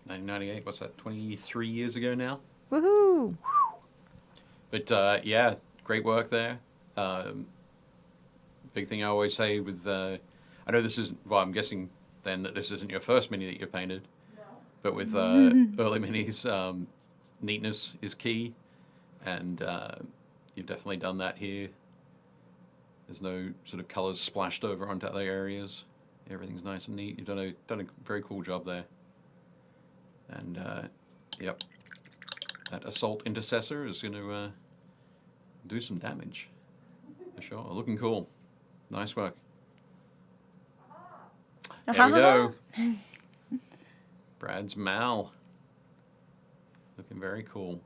S2: 1998, what's that, 23 years ago now?
S3: Woohoo!
S2: But yeah, great work there. Big thing I always say with, I know this isn't, well, I'm guessing then that this isn't your first mini that you painted. No. But with early minis, neatness is key. And you've definitely done that here. There's no sort of colors splashed over onto other areas. Everything's nice and neat. You've done a very cool job there. And yep, that assault intercessor is going to do some damage for sure. Looking cool. Nice work. There we go. Brad's Mal. Looking very cool.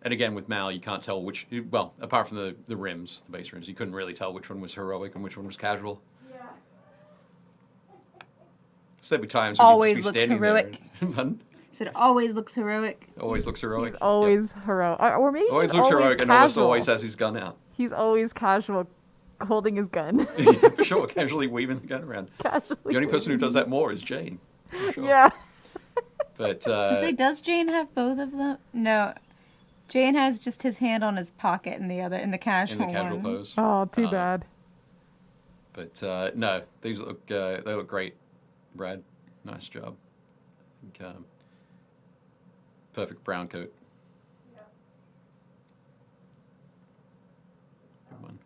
S2: And again, with Mal, you can't tell which, well, apart from the rims, the base rims, you couldn't really tell which one was heroic and which one was casual. Yeah. So there'd be times when
S1: Always
S2: you'd just be
S1: looks
S2: standing
S1: heroic.
S2: there. Pardon?
S1: So it always looks heroic.
S2: Always looks heroic.
S3: He's always heroic. Or maybe
S2: Always
S3: he's
S2: looks
S3: always
S2: heroic and almost
S3: casual.
S2: always has his gun out.
S3: He's always casual, holding his gun.
S2: Yeah, for sure, casually weaving the gun around.
S3: Casually.
S2: The only person who does that more is Jayne. For sure.
S3: Yeah.
S2: But,
S1: So does Jayne have both of them? No. Jayne has just his hand on his pocket in the casual
S2: in the casual
S1: one.
S2: pose.
S3: Oh, too bad.
S2: But no, these look they look great, Brad. Nice job. I think, perfect brown coat. Good one.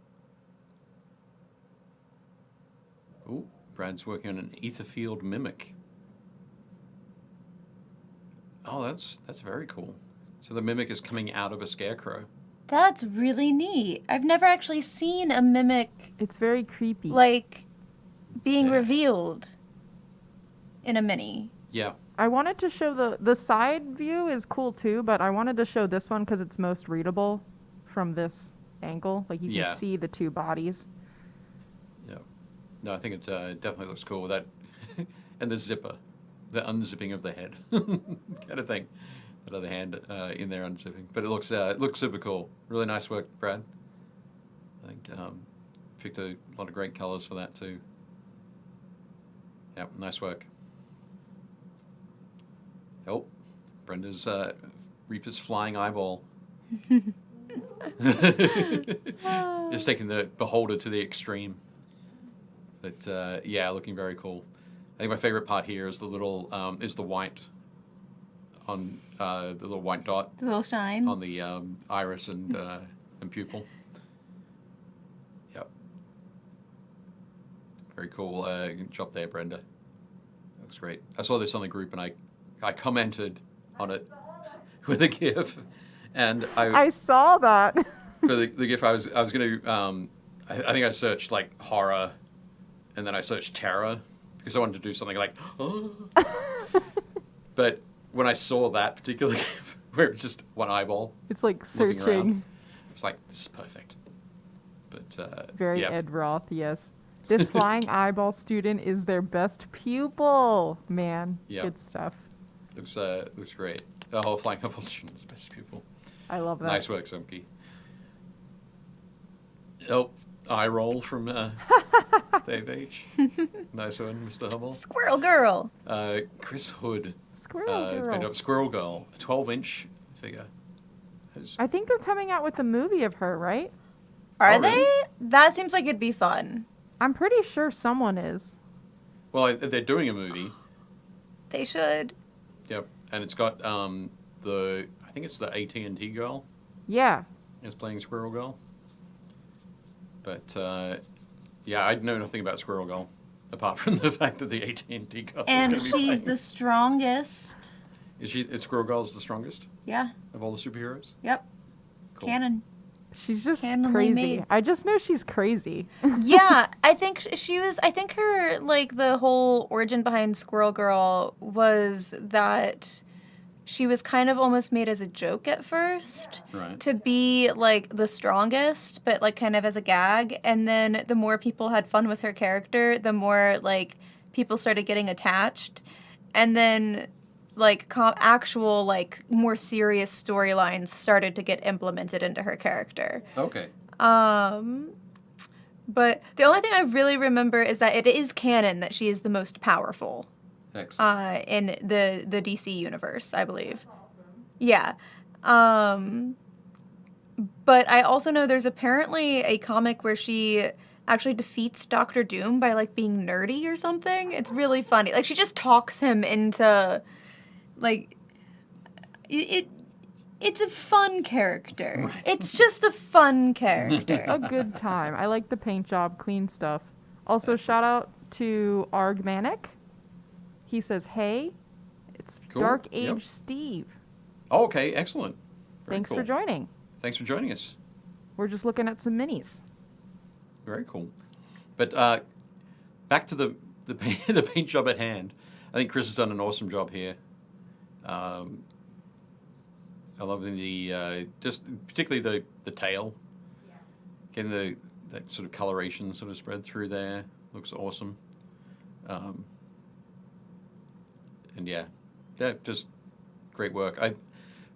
S2: Oh, Brad's working on an Etherfield mimic. Oh, that's very cool. So the mimic is coming out of a scarecrow.
S1: That's really neat. I've never actually seen a mimic
S3: It's very creepy.
S1: like being
S2: Yeah.
S1: revealed in a mini.
S2: Yeah.
S3: I wanted to show the side view is cool too, but I wanted to show this one because it's most readable from this angle. Like you can
S2: Yeah.
S3: see the two bodies.
S2: Yeah. No, I think it definitely looks cool with that. And the zipper, the unzipping of the head kind of thing. That other hand in there unzipping. But it looks super cool. Really nice work, Brad. I think picked a lot of great colors for that too. Yep, nice work. Oh, Brenda's Reaper's flying eyeball. Just taking the beholder to the extreme. But yeah, looking very cool. I think my favorite part here is the little is the white on the little white dot
S1: The little shine.
S2: on the iris and pupil. Yeah, Very cool job there, Brenda. Looks great. I saw this on the group and I commented on it with a GIF, and
S3: I saw that.
S2: for the GIF I was going to I think I searched like horror, and then I searched terror because I wanted to do something like but when I saw that particular GIF where it's just one eyeball,
S3: It's like
S2: looking
S3: searching.
S2: around, it's like, this is perfect. But
S3: Very
S2: yeah.
S3: Ed Roth, yes. This flying eyeball student is their best pupil. Man,
S2: Yep.
S3: good stuff.
S2: Looks great. The whole flying eyeball student is best pupil.
S3: I love that.
S2: Nice work, Sumky. Oh, eye roll from Dave H. Nice one, Mr. Hummel.
S1: Squirrel girl.
S2: Chris Hood.
S3: Squirrel Girl.
S2: Painted up Squirrel Girl, a 12-inch figure.
S3: I think they're coming out with a movie of her, right?
S1: Are
S2: Oh, really?
S1: they? That seems like it'd be fun.
S3: I'm pretty sure someone is.
S2: Well, they're doing a movie.
S1: They should.
S2: Yep, and it's got I think it's the AT&T girl
S3: Yeah.
S2: is playing Squirrel Girl. But yeah, I know nothing about Squirrel Girl apart from the fact that the AT&T girl
S1: And
S2: is going to be
S1: she's
S2: playing.
S1: the strongest.
S2: Is Squirrel Girl the strongest
S1: Yeah.
S2: of all the superheroes?
S1: Yep.
S2: Cool.
S1: Canon.
S3: She's just
S1: Cannonly
S3: crazy.
S1: made.
S3: I just know she's crazy.
S1: Yeah, I think she was. I think her like the whole origin behind Squirrel Girl was that she was kind of almost made as a joke at first.
S2: Right.
S1: To be like the strongest, but like kind of as a gag. And then the more people had fun with her character, the more like people started getting attached. And then like actual like more serious storylines started to get implemented into her character.
S2: Okay.
S1: But the only thing I really remember is that it is canon that she is the most powerful
S2: Excellent.
S1: in the DC universe, I believe. Yeah. But I also know there's apparently a comic where she actually defeats Doctor Doom by like being nerdy or something. It's really funny. Like she just talks him into like it's a fun character. It's just a fun character.
S3: A good time. I like the paint job, clean stuff. Also, shout out to Argmanic. He says, hey, it's
S2: Cool.
S3: Dark Age
S2: Yep.
S3: Steve.
S2: Oh, okay, excellent. Very
S3: Thanks
S2: cool.
S3: for joining.
S2: Thanks for joining us.
S3: We're just looking at some minis.
S2: Very cool. But back to the paint job at hand. I think Chris has done an awesome job here. I love the just particularly the tail. Getting that sort of coloration sort of spread through there looks awesome. And yeah, just great work.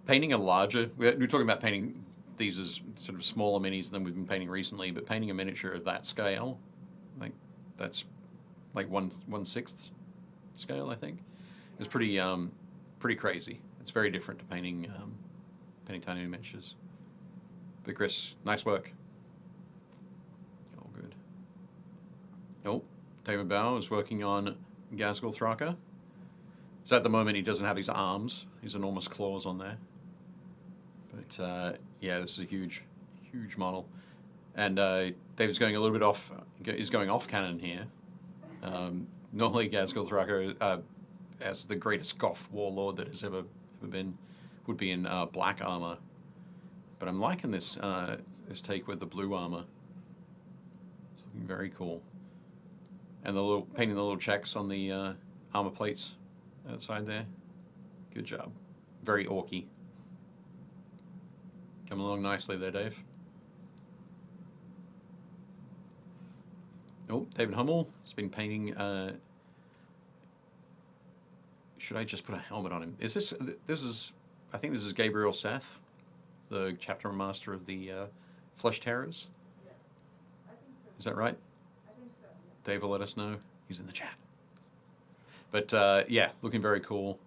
S2: Painting a larger. We're talking about painting these as sort of smaller minis than we've been painting recently, but painting a miniature of that scale, like that's like 1/6 scale, I think, is pretty crazy. It's very different to painting tiny miniatures. But Chris, nice work. All good. Oh, David Bauer is working on Gazgul Thraka. So at the moment he doesn't have his arms, his enormous claws on there. But yeah, this is a huge model. And David's going a little bit off, he's going off canon here. Normally Gazgul Thraka, as the greatest Goth warlord that has ever been, would be in black armor. But I'm liking this take with the blue armor. It's looking very cool. And painting the little checks on the armor plates outside there. Good job. Very orky. Coming along nicely there, Dave. Oh, David Hummel has been painting. Should I just put a helmet on him? This is, I think this is Gabriel Seth, the chapter master of the Flesh Terrors. Yeah, I think so. Is that right? I think so. Dave will let us know. He's in the chat. But yeah, looking very cool.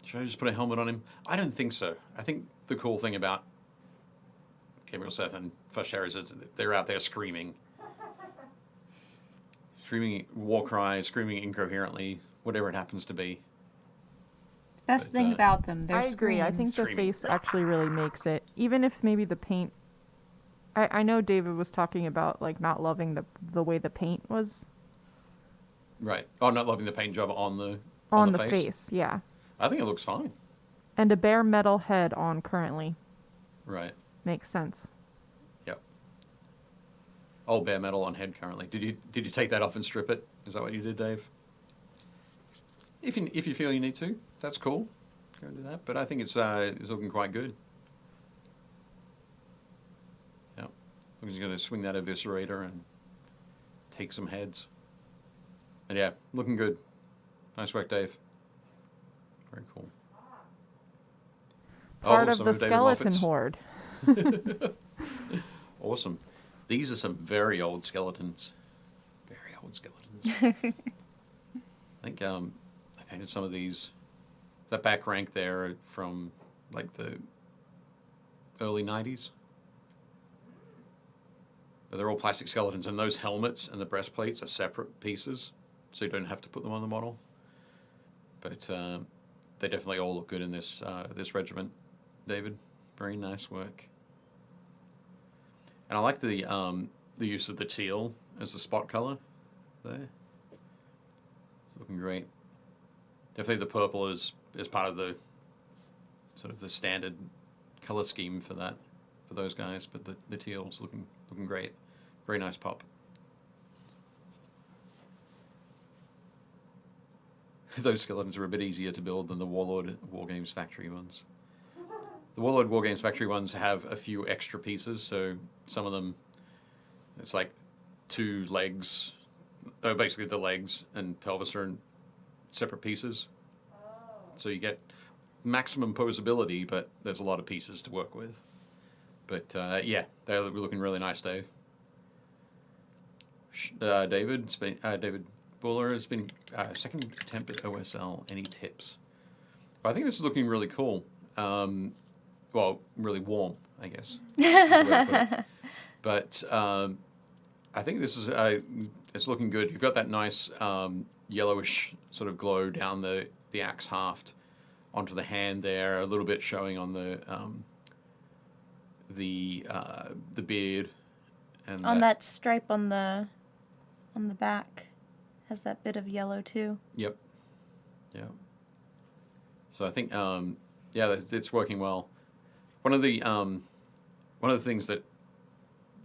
S2: Should I just put a helmet on him? I don't think so. I think the cool thing about Gabriel Seth and Flesh Terrors is that they're out there screaming. Screaming war cries, screaming incoherently, whatever it happens to be.
S1: Best thing about them,
S3: I agree. I think the face actually really makes it. Even if maybe the paint I know David was talking about like not loving the way the paint was
S2: Right. Oh, not loving the paint job on the
S3: on the face. Yeah.
S2: I think it looks fine.
S3: And a bare metal head on currently.
S2: Right.
S3: Makes sense.
S2: Yep. Oh, bare metal on head currently. Did you take that off and strip it? Is that what you did, Dave? If you feel you need to, that's cool. Go and do that. But I think it's looking quite good. Yep. I'm just going to swing that eviscerator and take some heads. And yeah, looking good. Nice work, Dave. Very cool.
S3: Part of
S2: some
S3: the
S2: David
S3: skeleton
S2: Moffat's.
S3: horde.
S2: Awesome. These are some very old skeletons. Very old skeletons. I think I painted some of these. That back rank there from like the early 90s. But they're all plastic skeletons, and those helmets and the breastplates are separate pieces, so you don't have to put them on the model. But they definitely all look good in this this regiment, David. Very nice work. And I like the use of the teal as the spot color there. It's looking great. Definitely the purple is part of the sort of the standard color scheme for those guys, but the teal's looking great. Very nice pop. Those skeletons are a bit easier to build than the Warlord Wargames Factory ones. The Warlord Wargames Factory ones have a few extra pieces, so some of them, it's like 2 legs, basically the legs and pelvis are in separate pieces. So you get maximum posability, but there's a lot of pieces to work with. But yeah, they're looking really nice, Dave. David Buller has been second attempt at OSL. Any tips? Well, I think this is looking really cool. Well, really warm, I guess. Is the way to put it. But I think this is it's looking good. You've got that nice yellowish sort of glow down the axe haft onto the hand there, a little bit showing on the beard, and
S1: On that stripe on the back has that bit of yellow too.
S2: Yep. Yeah. So I think yeah, it's working well. One of the things that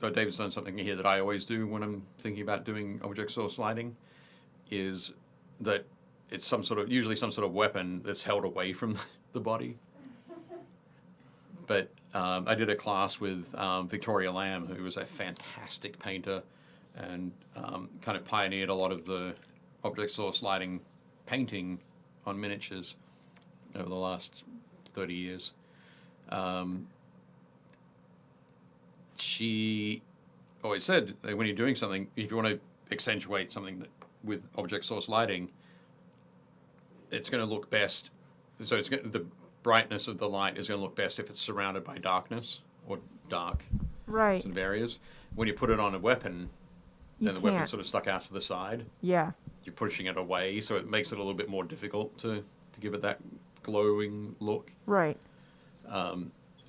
S2: David's done something here that I always do when I'm thinking about doing object source sliding is that it's usually some sort of weapon that's held away from the body. But I did a class with Victoria Lamb, who was a fantastic painter and kind of pioneered a lot of the object source lighting painting on miniatures over the last 30 years. She always said that when you're doing something, if you want to accentuate something with object source lighting, it's going to look best. So the brightness of the light is going to look best if it's surrounded by darkness or dark
S3: Right.
S2: sort of areas. When you put it on a weapon, then the weapon's sort of stuck out to the side.
S3: Yeah.
S2: You're pushing it away, so it makes it a little bit more difficult to give it that glowing look.
S3: Right.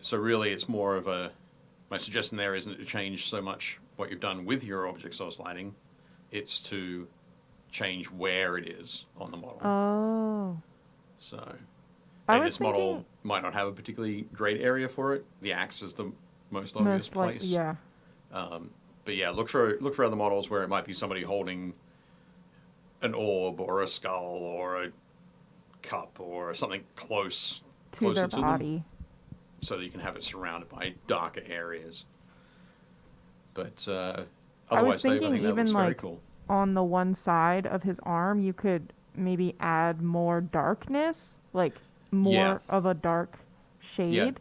S2: So really, it's more of my suggestion there isn't to change so much what you've done with your object source lighting, it's to change where it is on the model.
S3: Oh.
S2: So,
S3: I
S2: and
S3: was
S2: this model
S3: thinking-
S2: might not have a particularly great area for it. The axe is the most obvious place.
S3: Yeah.
S2: But yeah, look for other models where it might be somebody holding an orb or a skull or a cup or something closer
S3: Their
S2: to them,
S3: body.
S2: so that you can have it surrounded by darker areas. But
S3: I was
S2: otherwise, Dave, I
S3: thinking
S2: think that
S3: even
S2: looks very
S3: like
S2: cool.
S3: on the one side of his arm, you could maybe add more darkness, like more
S2: Yeah.
S3: of a dark shade.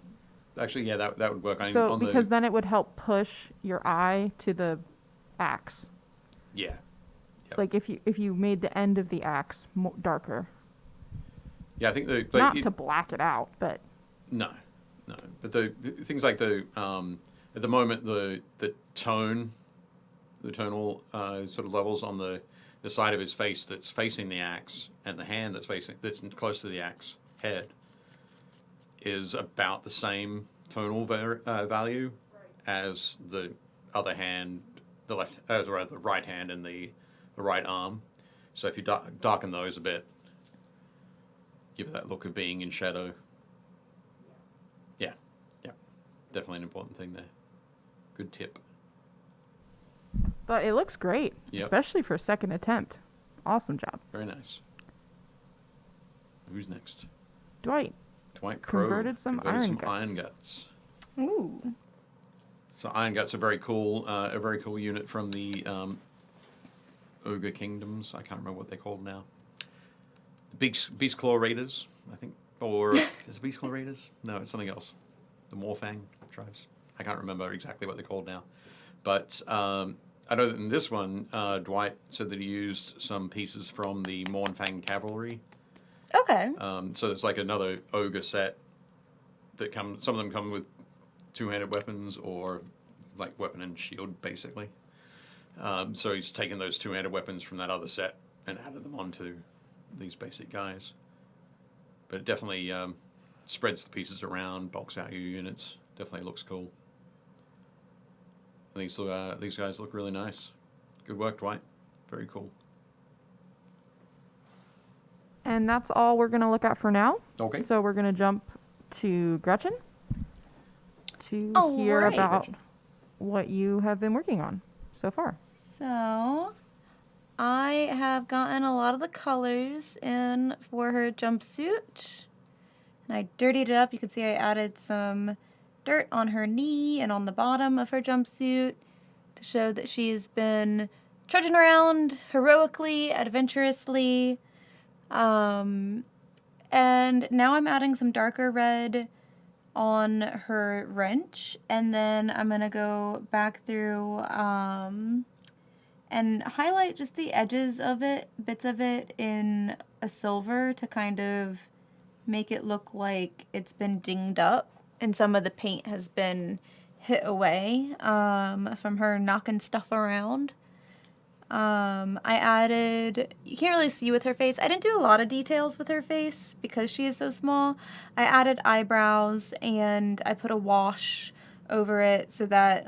S2: Actually, yeah, that would work.
S3: So because then it would help push your eye to the axe.
S2: Yeah. Yep.
S3: Like if you made the end of the axe darker,
S2: Yeah, I think
S3: not to black it out, but
S2: No. But the things like at the moment the tonal sort of levels on the side of his face that's facing the axe and the hand that's close to the axe head is about the same tonal value as the other hand, the right hand and the right arm. So if you darken those a bit, give it that look of being in shadow. Yeah, definitely an important thing there. Good tip.
S3: But it looks great,
S2: Yep.
S3: especially for second attempt. Awesome job.
S2: Very nice. Who's next?
S3: Dwight.
S2: Dwight Crow.
S3: Converted some iron guts.
S1: Ooh.
S2: So Iron Guts are a very cool unit from the Ogre Kingdoms. I can't remember what they're called now. The Beast Claw Raiders, I think. Or is it Beast Claw Raiders? No, it's something else. The Morfang tribes. I can't remember exactly what they're called now. But I know that in this one, Dwight said that he used some pieces from the Mornfang Cavalry.
S1: Okay.
S2: So it's like another Ogre set that some of them come with two-handed weapons or like weapon and shield, basically. So he's taken those two-handed weapons from that other set and added them onto these basic guys. But it definitely spreads the pieces around, bulks out your units. Definitely looks cool. These guys look really nice. Good work, Dwight. Very cool.
S3: And that's all we're going to look at for now.
S2: Okay.
S3: So we're going to jump to Gretchen to hear
S1: Alright.
S3: about
S2: Gretchen.
S1: what you have been working on so far. So, I have gotten a lot of the colors in for her jumpsuit. And I dirtied it up. You can see I added some dirt on her knee and on the bottom of her jumpsuit to show that she's been trudging around heroically, adventurously. And now I'm adding some darker red on her wrench, and then I'm gonna go back through and highlight just the edges of it, bits of it in a silver to kind of make it look like it's been dinged up and some of the paint has been hit away from her knocking stuff around. I added, you can't really see with her face. I didn't do a lot of details with her face because she is so small. I added eyebrows and I put a wash over it so that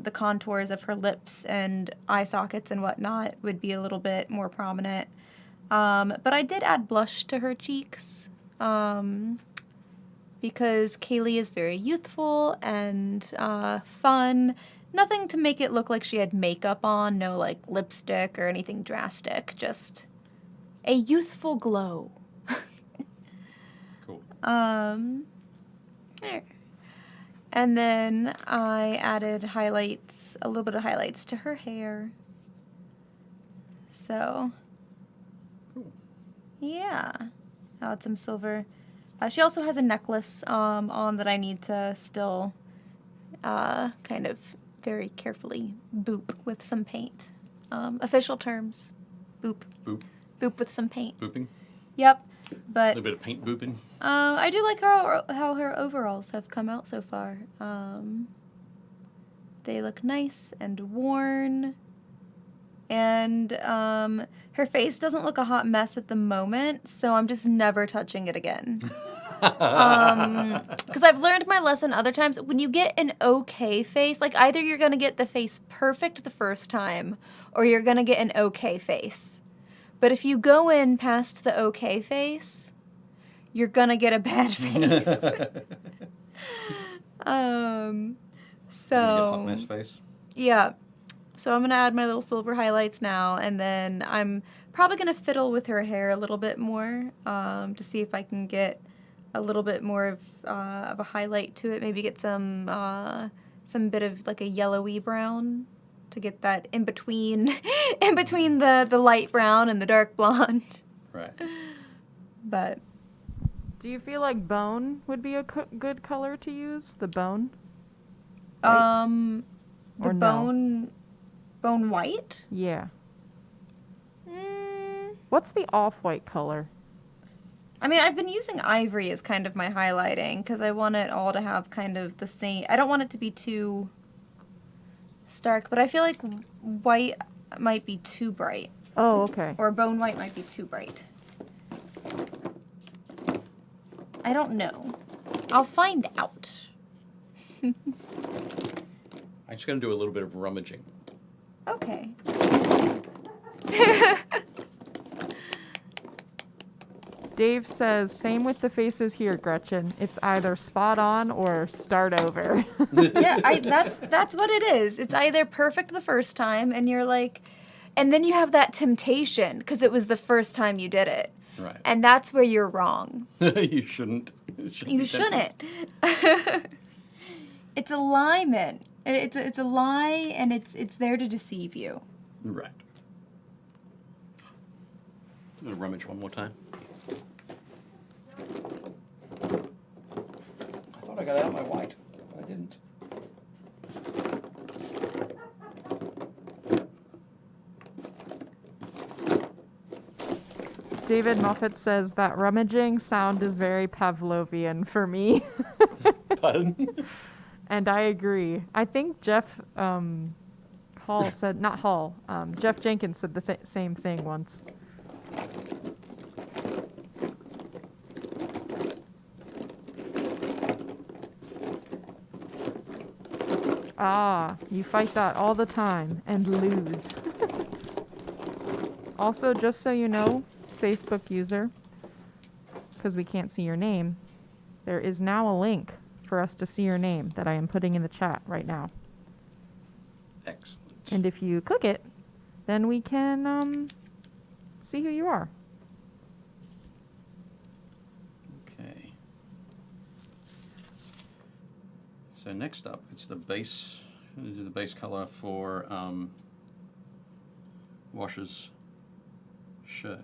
S1: the contours of her lips and eye sockets and whatnot would be a little bit more prominent. But I did add blush to her cheeks because Kaylee is very youthful and fun. Nothing to make it look like she had makeup on, no like lipstick or anything drastic, just a youthful glow.
S2: Cool.
S1: There. And then I added highlights, a little bit of highlights to her hair. So,
S2: Cool.
S1: yeah, I'll add some silver. She also has a necklace on that I need to still kind of very carefully boop with some paint. Official terms, boop.
S2: Boop.
S1: Boop with some paint.
S2: Booping.
S1: Yep.
S2: A
S1: But
S2: little bit of paint booping.
S1: I do like how her overalls have come out so far. They look nice and worn. And her face doesn't look a hot mess at the moment, so I'm just never touching it again. Because I've learned my lesson other times. When you get an okay face, like either you're going to get the face perfect the first time, or you're going to get an okay face. But if you go in past the okay face, you're going to get a bad face.
S2: Hot mess face.
S1: Yeah. So I'm going to add my little silver highlights now, and then I'm probably going to fiddle with her hair a little bit more to see if I can get a little bit more of a highlight to it. Maybe get some bit of like a yellowy brown to get that in between the light brown and the dark blonde.
S2: Right.
S1: But
S3: Do you feel like bone would be a good color to use? The bone?
S1: the
S3: Or no?
S1: bone white?
S3: Yeah.
S1: Mm,
S3: What's the off-white color?
S1: I mean, I've been using ivory as kind of my highlighting because I want it all to have kind of the same. I don't want it to be too stark, but I feel like white might be too bright,
S3: Oh, okay.
S1: or bone white might be too bright. I don't know. I'll find out.
S2: I'm just going to do a little bit of rummaging.
S1: Okay.
S3: Dave says, same with the faces here, Gretchen. It's either spot on or start over.
S1: Yeah, that's what it is. It's either perfect the first time, and you're like, and then you have that temptation because it was the first time you did it.
S2: Right.
S1: And that's where you're wrong.
S2: You shouldn't.
S1: You shouldn't. It's alignment. It's a lie, and it's there to deceive you.
S2: Right. I'm going to rummage one more time. I thought I got out my white, but I didn't.
S3: David Moffat says that rummaging sound is very Pavlovian for me.
S2: Pardon?
S3: And I agree. I think Jeff Hall said, not Hall, Jeff Jenkins said the same thing once. Ah, you fight that all the time and lose. Also, just so you know, Facebook user, because we can't see your name, there is now a link for us to see your name that I am putting in the chat right now.
S2: Excellent.
S3: And if you click it, then we can see who you are.
S2: Okay. So next up, it's the base. I'm going to do the base color for Wash's shirt.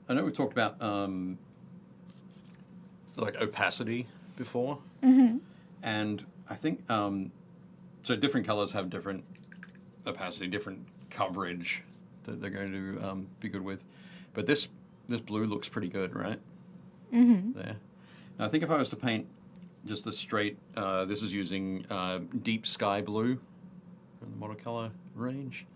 S2: I know we talked about like opacity before, and I think so. Different colors have different opacity, different coverage that they're going to be good with. But this blue looks pretty good, right? There. Now I think if I was to paint just the straight, this is using deep sky blue from the watercolor range.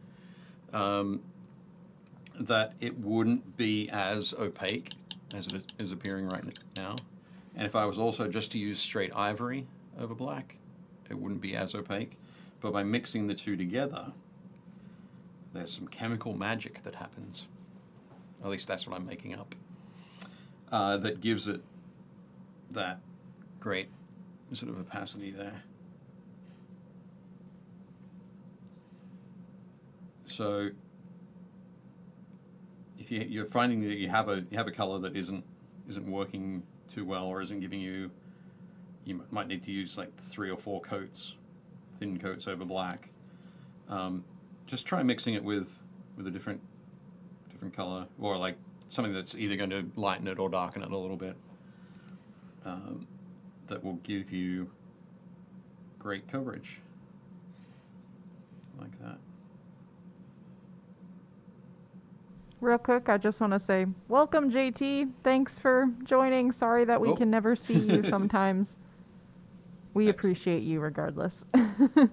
S2: That it wouldn't be as opaque as it is appearing right now. And if I was also just to use straight ivory over black, it wouldn't be as opaque. But by mixing the two together, there's some chemical magic that happens. At least that's what I'm making up. That gives it that great sort of opacity there. So if you're finding that you have a color that isn't working too well or isn't giving you might need to use like 3 or 4 coats, thin coats over black. Just try mixing it with a different color, or like something that's either going to lighten it or darken it a little bit. That will give you great coverage like that.
S3: Real quick, I just want to say, welcome, JT. Thanks for joining. Sorry that we can never see you sometimes. We appreciate you regardless.
S2: Very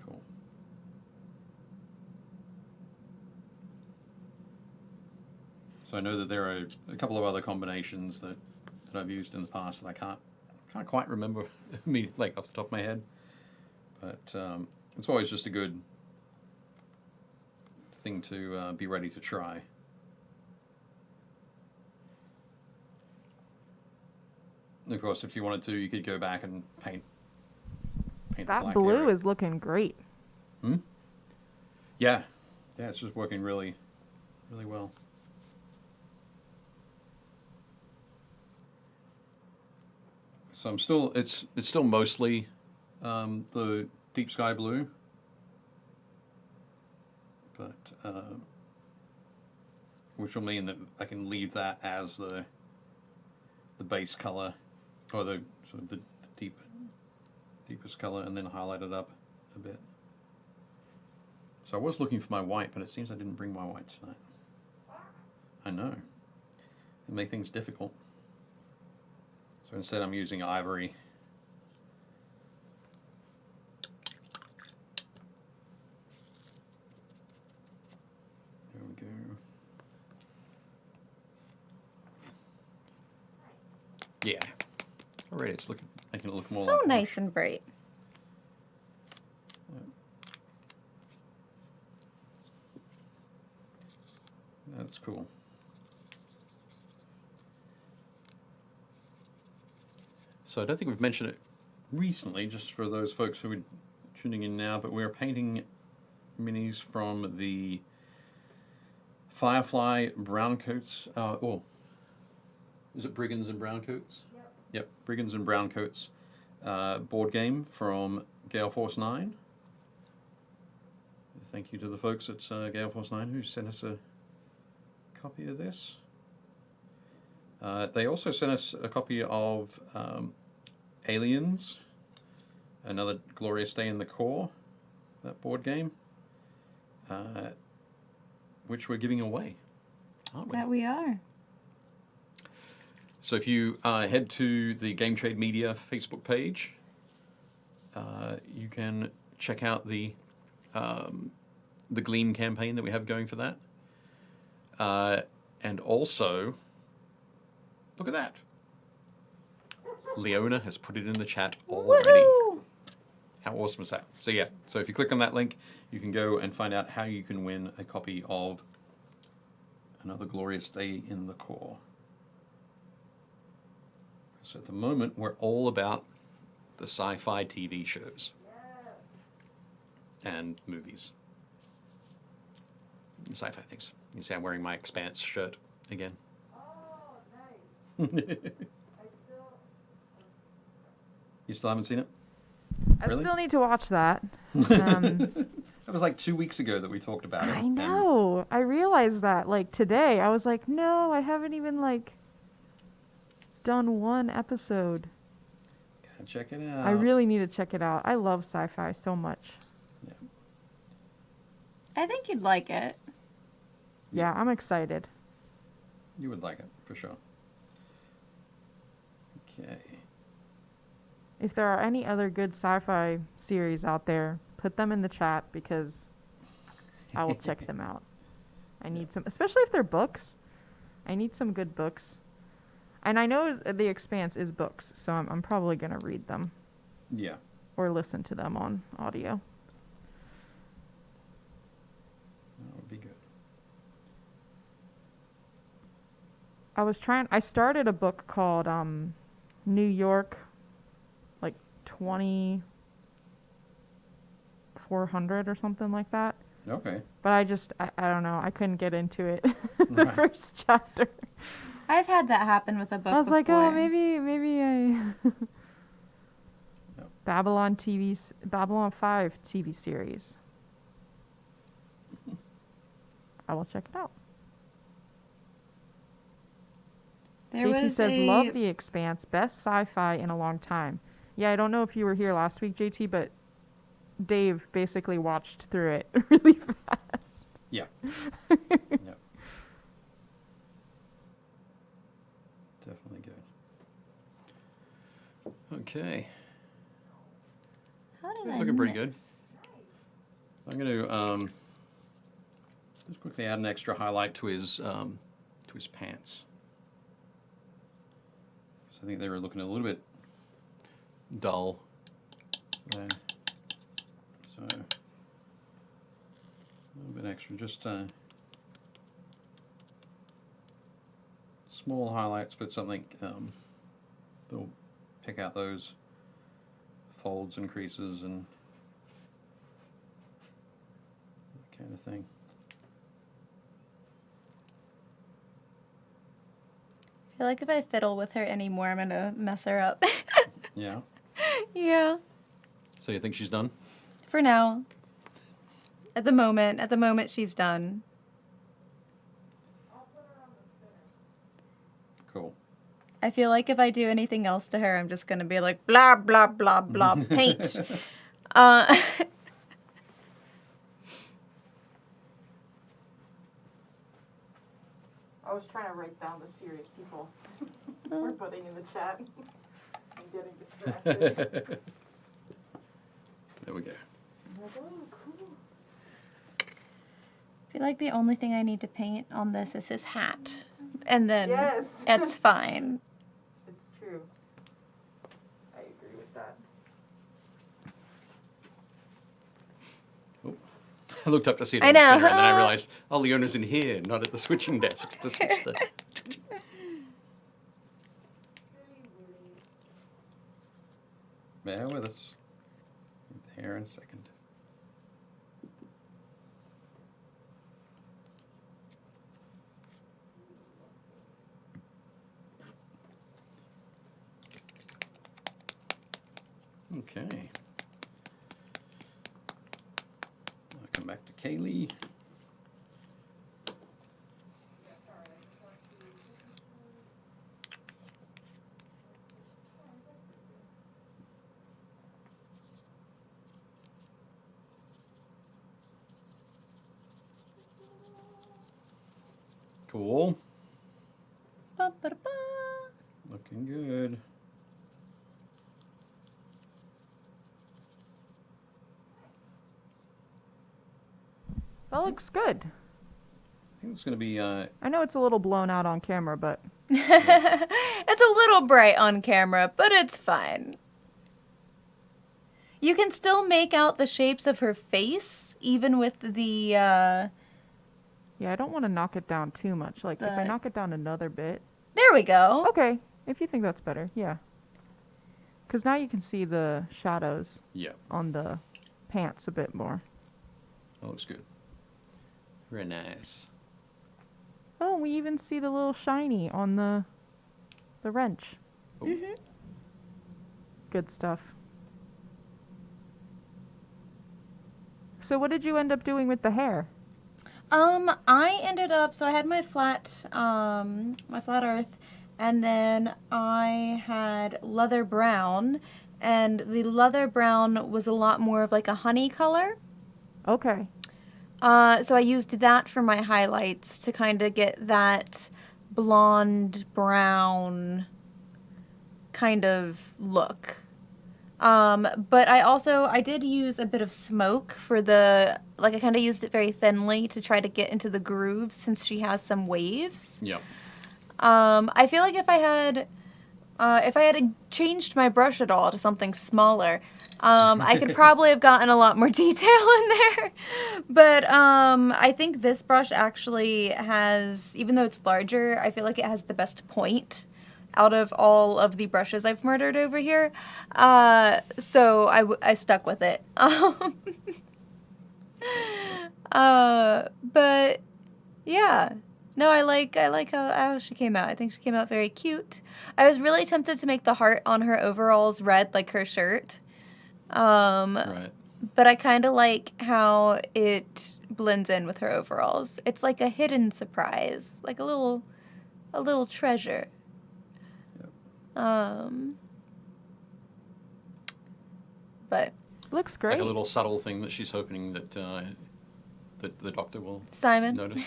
S2: cool. So I know that there are a couple of other combinations that I've used in the past that I can't quite remember me like off the top of my head, but it's always just a good thing to be ready to try. And of course, if you wanted to, you could go back and paint the
S3: That
S2: black
S3: blue
S2: area.
S3: is looking great.
S2: Yeah, it's just working really, really well. So I'm still, it's still mostly the deep sky blue, but which will mean that I can leave that as the base color, or the sort of the deepest color, and then highlight it up a bit. So I was looking for my white, but it seems I didn't bring my white tonight. I know. It makes things difficult. So instead I'm using ivory. There we go. Yeah. Already it's looking, making it look more
S1: So
S2: like
S1: nice and bright.
S2: That's cool. So I don't think we've mentioned it recently, just for those folks who are tuning in now, but we're painting minis from the Firefly Browncoats, is it Brigands and Browncoats? Yep, Brigands and Browncoats board game from Gale Force 9. Thank you to the folks at Gale Force 9 who sent us a copy of this. They also sent us a copy of Aliens, Another Glorious Day in the Core, that board game, which we're giving away, aren't we?
S1: That we are.
S2: So if you head to the Game Trade Media Facebook page, you can check out the Gleam campaign that we have going for that. And also, look at that. Leona has put it in the chat already.
S1: Woohoo!
S2: How awesome is that? So yeah, so if you click on that link, you can go and find out how you can win a copy of Another Glorious Day in the Core. So at the moment, we're all about the sci-fi TV shows and movies. Sci-fi things. You see I'm wearing my Expanse shirt again.
S3: Oh, nice.
S2: You still haven't seen it?
S3: I
S2: Really?
S3: still need to watch that.
S2: That was like 2 weeks ago that we talked about it.
S3: I know. I realized that like today. I was like, no, I haven't even like done one episode.
S2: Gotta check it out.
S3: I really need to check it out. I love sci-fi so much.
S2: Yeah.
S1: I think you'd like it.
S3: Yeah, I'm excited.
S2: You would like it, for sure. Okay.
S3: If there are any other good sci-fi series out there, put them in the chat because I will check them out. I need some, especially if they're books. I need some good books. And I know The Expanse is books, so I'm probably going to read them.
S2: Yeah.
S3: Or listen to them on audio.
S2: That would be good.
S3: I started a book called New York, like 2400 or something like that.
S2: Okay.
S3: But I don't know. I couldn't get into it. The
S2: Right.
S3: first chapter.
S1: I've had that happen with a book
S3: I was like,
S1: before.
S3: oh, maybe I.
S2: Yep.
S3: Babylon 5 TV series. I will check it out.
S1: There
S3: JT
S1: was
S3: says,
S1: a...
S3: love The Expanse, best sci-fi in a long time. Yeah, I don't know if you were here last week, JT, but Dave basically watched through it really fast.
S2: Yeah. Yep. Definitely good. Okay.
S1: How did
S2: It's
S1: I
S2: looking pretty good.
S1: miss?
S2: I'm going to just quickly add an extra highlight to his pants. So I think they were looking a little bit dull there. So a little bit extra, just small highlights, but something that'll pick out those folds and creases and that kind of thing.
S1: I feel like if I fiddle with her anymore, I'm going to mess her up.
S2: Yeah.
S1: Yeah.
S2: So you think she's done?
S1: For now. At the moment she's done.
S2: Cool.
S1: I feel like if I do anything else to her, I'm just going to be like, blah, blah, blah, blah, paint.
S3: I was trying to write down the series people were putting in the chat. I'm getting distracted.
S2: There we go.
S1: I feel like the only thing I need to paint on this is his hat. And then
S3: Yes.
S1: it's fine.
S3: It's true.
S2: I looked up to see it
S1: I
S2: on the
S1: know.
S2: spinner, and then I realized, oh, Leona's in here, not at the switching desk to switch the... Bear with us. Here in a second. Okay. I'll come back to Kaylee. Cool.
S1: Ba-ba-da-ba.
S2: Looking good.
S3: That looks good.
S2: I think it's going to be...
S3: I know it's a little blown out on camera, but
S1: It's a little bright on camera, but it's fine. You can still make out the shapes of her face, even with the,
S3: yeah, I don't want to knock it down too much. Like, if I
S1: The-
S3: knock it down another bit.
S1: There we go.
S3: Okay, if you think that's better, yeah. Because now you can see the shadows
S2: Yeah,
S3: on the pants a bit more.
S2: that looks good. Very nice.
S3: Oh, we even see the little shiny on the wrench.
S2: Oh,
S1: Mm-hmm.
S3: Good stuff. So what did you end up doing with the hair?
S1: I ended up, so I had my flat earth, and then I had leather brown, and the leather brown was a lot more of like a honey color.
S3: Okay.
S1: So I used that for my highlights to kind of get that blonde brown kind of look. But I did use a bit of smoke for the, like I kind of used it very thinly to try to get into the grooves since she has some waves.
S2: yeah.
S1: I feel like if I had changed my brush at all to something smaller, I could probably have gotten a lot more detail in there. But I think this brush actually has, even though it's larger, I feel like it has the best point out of all of the brushes I've murdered over here. So I stuck with it. But yeah. No, I like how she came out. I think she came out very cute. I was really tempted to make the heart on her overalls red like her shirt.
S2: Right.
S1: But I kind of like how it blends in with her overalls. It's like a hidden surprise, like a little treasure. But
S3: Looks great.
S2: Like a little subtle thing that she's hoping that that the doctor will
S1: Simon.
S2: notice.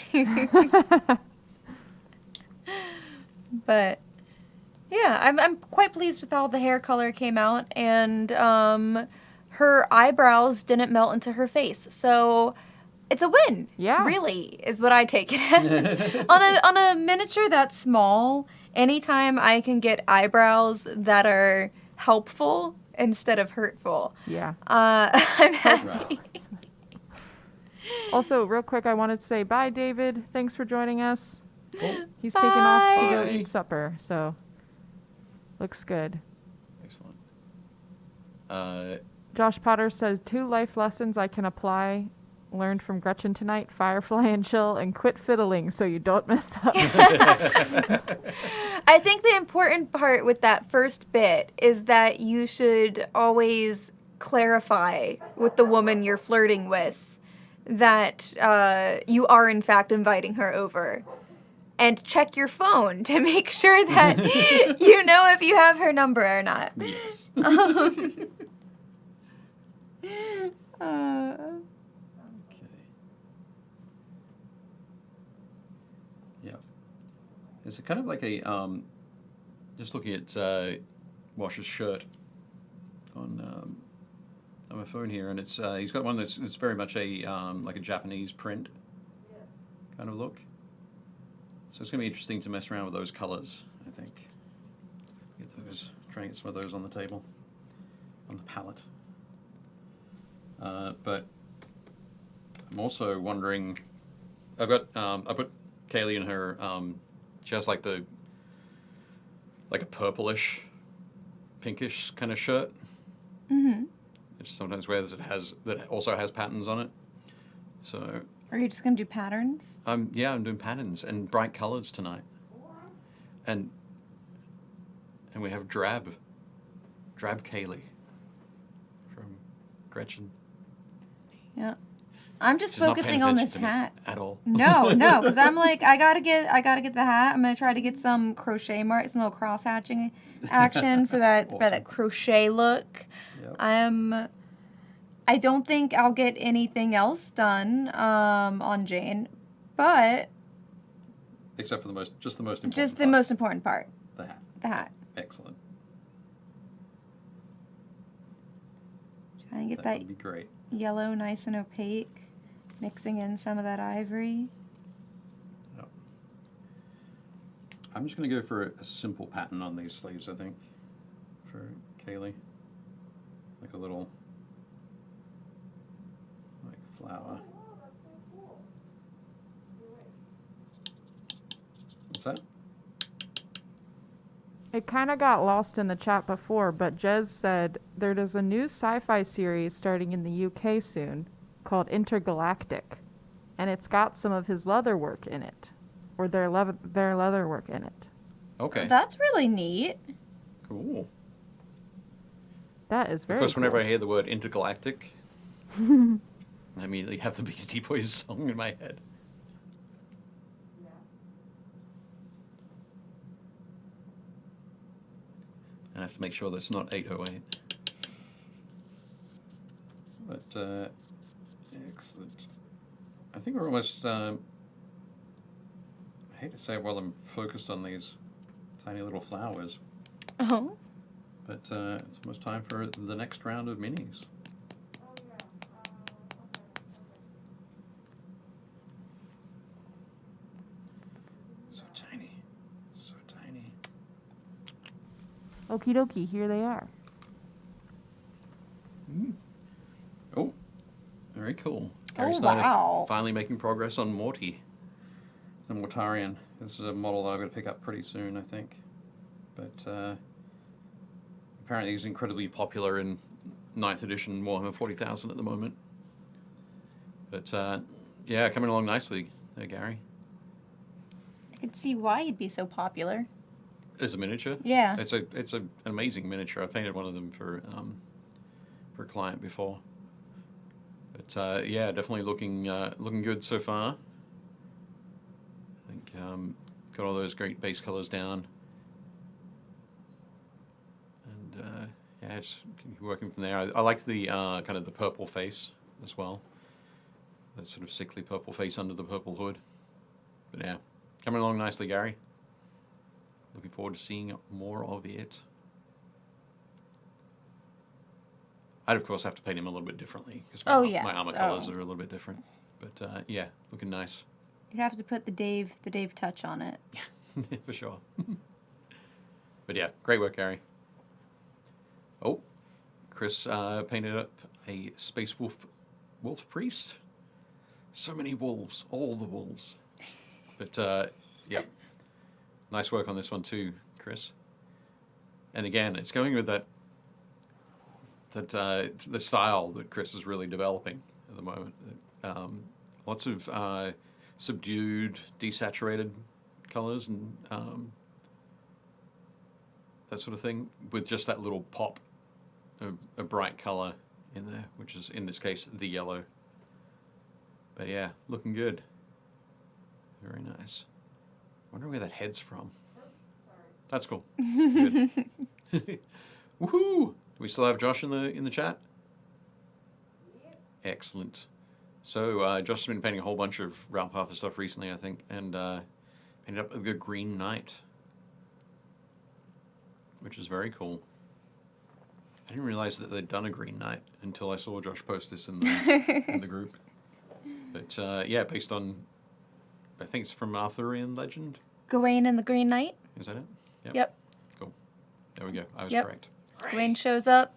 S1: But yeah, I'm quite pleased with how the hair color came out, and her eyebrows didn't melt into her face, so it's a win.
S3: Yeah.
S1: Really, is what I take it as. on a miniature that small, anytime I can get eyebrows that are helpful instead of hurtful,
S3: Yeah.
S1: I'm happy.
S2: Right.
S3: Also, real quick, I wanted to say bye, David. Thanks for joining us.
S2: Oh,
S3: He's taking off to
S1: Bye.
S3: go
S2: Bye.
S3: eat supper, so looks good.
S2: excellent.
S3: Josh Potter says 2 life lessons I can apply. Learned from Gretchen tonight: Firefly and chill, and quit fiddling so you don't mess up.
S1: I think the important part with that first bit is that you should always clarify with the woman you're flirting with that you are in fact inviting her over. And check your phone to make sure that you know if you have her number or not.
S2: Yes. Okay. Yeah. It's kind of like a just looking at Wash's shirt on my phone here, and it's he's got one that's very much a like a Japanese print kind of look. So it's going to be interesting to mess around with those colors, I think. Get those, try and get some of those on the table, on the palette. But I'm also wondering. I've got. I put Kaylee in her. She has like a purplish, pinkish kind of shirt.
S1: Mm-hmm.
S2: Which sometimes wears that also has patterns on it. So.
S1: Are you just gonna do patterns?
S2: Yeah, I'm doing patterns and bright colors tonight. And we have drab Kaylee from Gretchen.
S1: Yeah. I'm just
S2: She's not
S1: focusing
S2: paying
S1: on
S2: attention
S1: this
S2: to me
S1: hat.
S2: at all.
S1: No, because I'm like, I gotta get the hat. I'm gonna try to get some crochet mark, some little cross hatching action for that
S2: Awesome.
S1: crochet look.
S2: Yep.
S1: I don't think I'll get anything else done on Jayne, but
S2: Except for the most important.
S1: just the
S2: part,
S1: most important part,
S2: the hat.
S1: the hat.
S2: Excellent.
S1: Trying to get
S2: That
S1: that
S2: would be great.
S1: yellow nice and opaque, mixing in some of that ivory.
S2: Yep. I'm just going to go for a simple pattern on these sleeves, I think, for Kaylee. Like a little, flower. What's that?
S3: It kind of got lost in the chat before, but Jez said there's a new sci-fi series starting in the UK soon called Intergalactic, and it's got some of his leather work in it, or their leather work in it.
S2: Okay.
S1: That's really neat.
S2: Cool.
S3: That is very
S2: Of course,
S3: cool.
S2: whenever I hear the word intergalactic, I immediately have the Beastie Boys song in my head. I have to make sure that's not 808. But, excellent. I think we're almost, I hate to say it while I'm focused on these tiny little flowers,
S1: Oh.
S2: but it's almost time for the next round of minis. So tiny. So tiny.
S3: Okie dokie, here they are.
S2: Oh, very cool.
S1: Oh,
S2: Gary's starting to
S1: wow.
S2: finally making progress on Morty. The Mortarian. This is a model that I'm going to pick up pretty soon, I think. But apparently he's incredibly popular in 9th edition Warhammer 40,000 at the moment. But yeah, coming along nicely there, Gary.
S1: I could see why he'd be so popular.
S2: As a miniature.
S1: Yeah.
S2: It's an amazing miniature. I painted one of them for a client before. But yeah, definitely looking good so far. I think got all those great base colors down, and yeah, it's working from there. I like the kind of the purple face as well. That sort of sickly purple face under the purple hood. But yeah, coming along nicely, Gary. Looking forward to seeing more of it. I'd, of course, have to paint him a little bit differently because my armor colors are a little bit different. But yeah, looking nice.
S1: You'd have to put the Dave touch on it.
S2: Yeah, for sure. But yeah, great work, Gary. Oh, Chris painted up a space wolf priest. So many wolves, all the wolves. But yeah, nice work on this one too, Chris. And again, it's going with that the style that Chris is really developing at the moment. Lots of subdued, desaturated colors and that sort of thing, with just that little pop of a bright color in there, which is in this case the yellow. But yeah, looking good. Very nice. Wonder where that head's from. That's cool. Good. Woohoo! Do we still have Josh in the chat? Excellent. So Josh has been painting a whole bunch of Realm Path stuff recently, I think, and painted up the Green Knight, which is very cool. I didn't realize that they'd done a Green Knight until I saw Josh post this in the group. But yeah, based on, I think it's from Arthurian legend.
S1: Gawain and the Green Knight.
S2: Is that it?
S1: Yep.
S2: Cool. There we go. I was
S1: Yep.
S2: correct.
S1: Gawain shows up,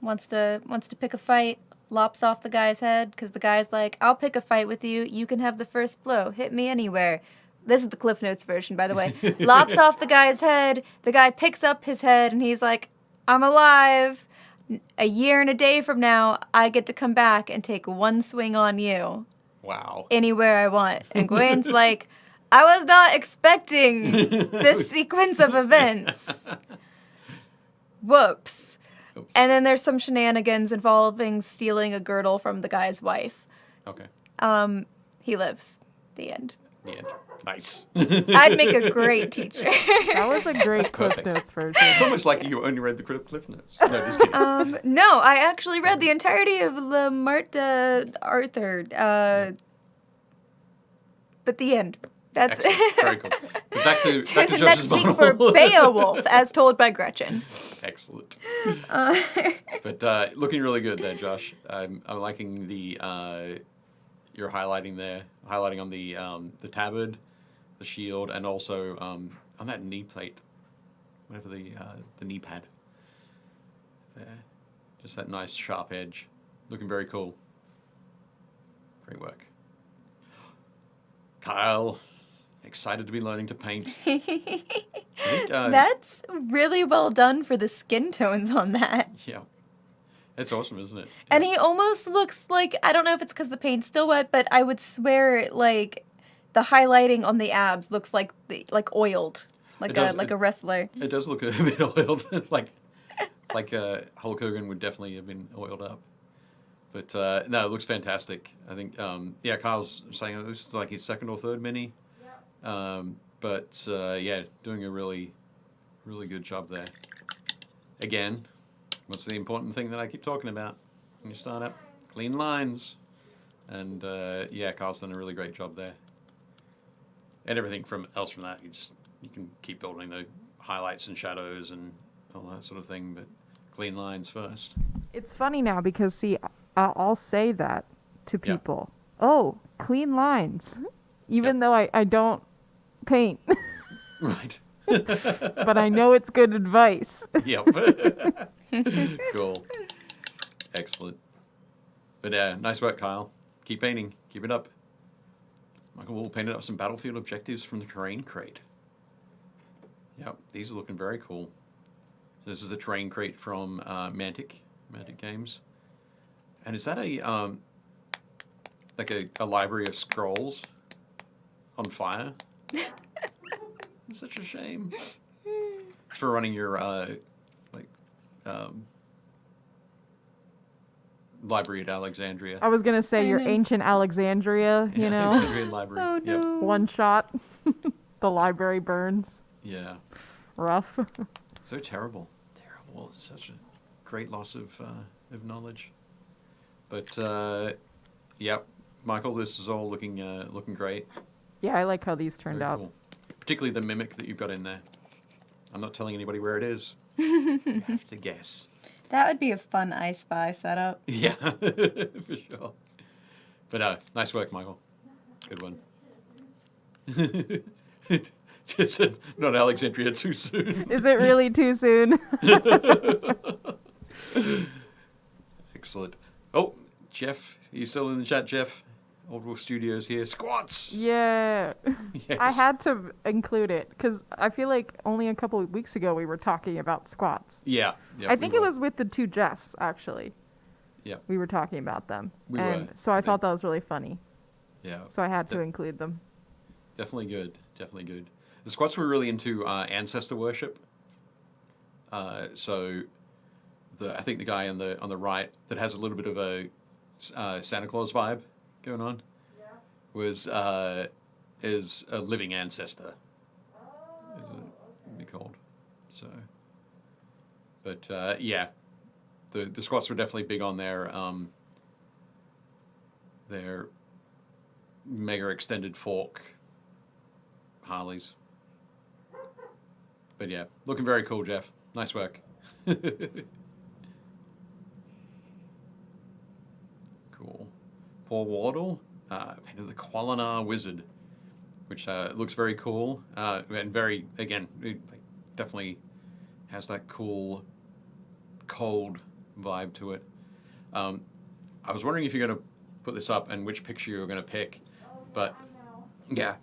S1: wants to pick a fight. lops off the guy's head because the guy's like, I'll pick a fight with you. You can have the first blow. Hit me anywhere. This is the Cliff Notes version, by the way. Lops off the guy's head. The guy picks up his head and he's like, I'm alive. A year and a day from now, I get to come back and take one swing on you.
S2: Wow.
S1: Anywhere I want. And Gwen's like, I was not expecting this sequence of events. Whoops.
S2: Oops.
S1: And then there's some shenanigans involving stealing a girdle from the guy's wife.
S2: Okay.
S1: He lives. The end.
S2: The end. Nice.
S1: I'd make a great teacher.
S3: That was a great Cliff
S2: perfect.
S3: Notes version.
S2: It's almost like you only read the Cliff Notes. No, just kidding.
S1: No, I actually read the entirety of Le Martha Arthur. But the end. That's
S2: Excellent. Very cool. But back to
S1: Next
S2: Josh's
S1: week
S2: model.
S1: for Beowulf, as told by Gretchen.
S2: Excellent. But looking really good there, Josh. I'm liking the you're highlighting there, highlighting on the tabard, the shield, and also on that knee plate, whatever the knee pad. There, just that nice sharp edge. Looking very cool. Great work, Kyle. Excited to be learning to paint. I think,
S1: That's really well done for the skin tones on that.
S2: yeah. It's awesome, isn't it?
S1: And he almost looks like, I don't know if it's because the paint's still wet, but I would swear like the highlighting on the abs looks like oiled, like a wrestler.
S2: It does look a bit oiled, like Hulk Hogan would definitely have been oiled up. But no, it looks fantastic. I think yeah, Kyle's saying this is like his second or third mini. But yeah, doing a really good job there. Again, what's the important thing that I keep talking about when you start up? Clean lines. And yeah, Kyle's done a really great job there. And everything else from that, you can keep building the highlights and shadows and all that sort of thing, but clean lines first.
S3: It's funny now because, see, I'll say that to people. Yeah. Oh, clean lines. Even though I don't paint.
S2: Right.
S3: But I know it's good advice.
S2: Yep. Cool. Excellent. But nice work, Kyle. Keep painting. Keep it up. Michael Wool painted up some battlefield objectives from the terrain crate. Yep, these are looking very cool. So this is the terrain crate from Mantic Games. And is that like a library of scrolls on fire? It's such a shame. For running your library at Alexandria.
S3: I was gonna say your ancient Alexandria, you know.
S2: Alexandrian library.
S1: Oh no.
S2: Yep.
S3: One shot. The library burns.
S2: Yeah.
S3: Rough.
S2: So terrible. Terrible. It's such a great loss of knowledge. But yep, Michael, this is all looking great.
S3: Yeah, I like how these turned
S2: Very
S3: out.
S2: cool. Particularly the mimic that you've got in there. I'm not telling anybody where it is. You have to guess.
S1: That would be a fun I Spy setup.
S2: Yeah, for sure. But nice work, Michael. Good one. Just said, not Alexandria too soon.
S3: Is it really too soon?
S2: Excellent. Oh, Jeff, are you still in the chat, Jeff? Old Wolf Studios here. Squats!
S3: Yeah.
S2: Yes.
S3: I had to include it because I feel like only a couple of weeks ago we were talking about squats.
S2: Yeah.
S3: I think it was with the two Jeffs, actually.
S2: Yeah.
S3: We were talking about them.
S2: We
S3: and
S2: were.
S3: so I thought that was really funny.
S2: Yeah.
S3: So I had to include them.
S2: Definitely good. Definitely good. The squats were really into ancestor worship. So I think the guy on the right that has a little bit of a Santa Claus vibe going on is a living ancestor. Is it would be called. So, but yeah, the squats were definitely big on their mega extended fork Harleys. But yeah, looking very cool, Jeff. Nice work. Cool. Paul Wardle painted the Qualinar Wizard, which looks very cool and very, again, it definitely has that cool, cold vibe to it. I I was wondering if you're going to put this up and which picture you were going to pick, but yeah.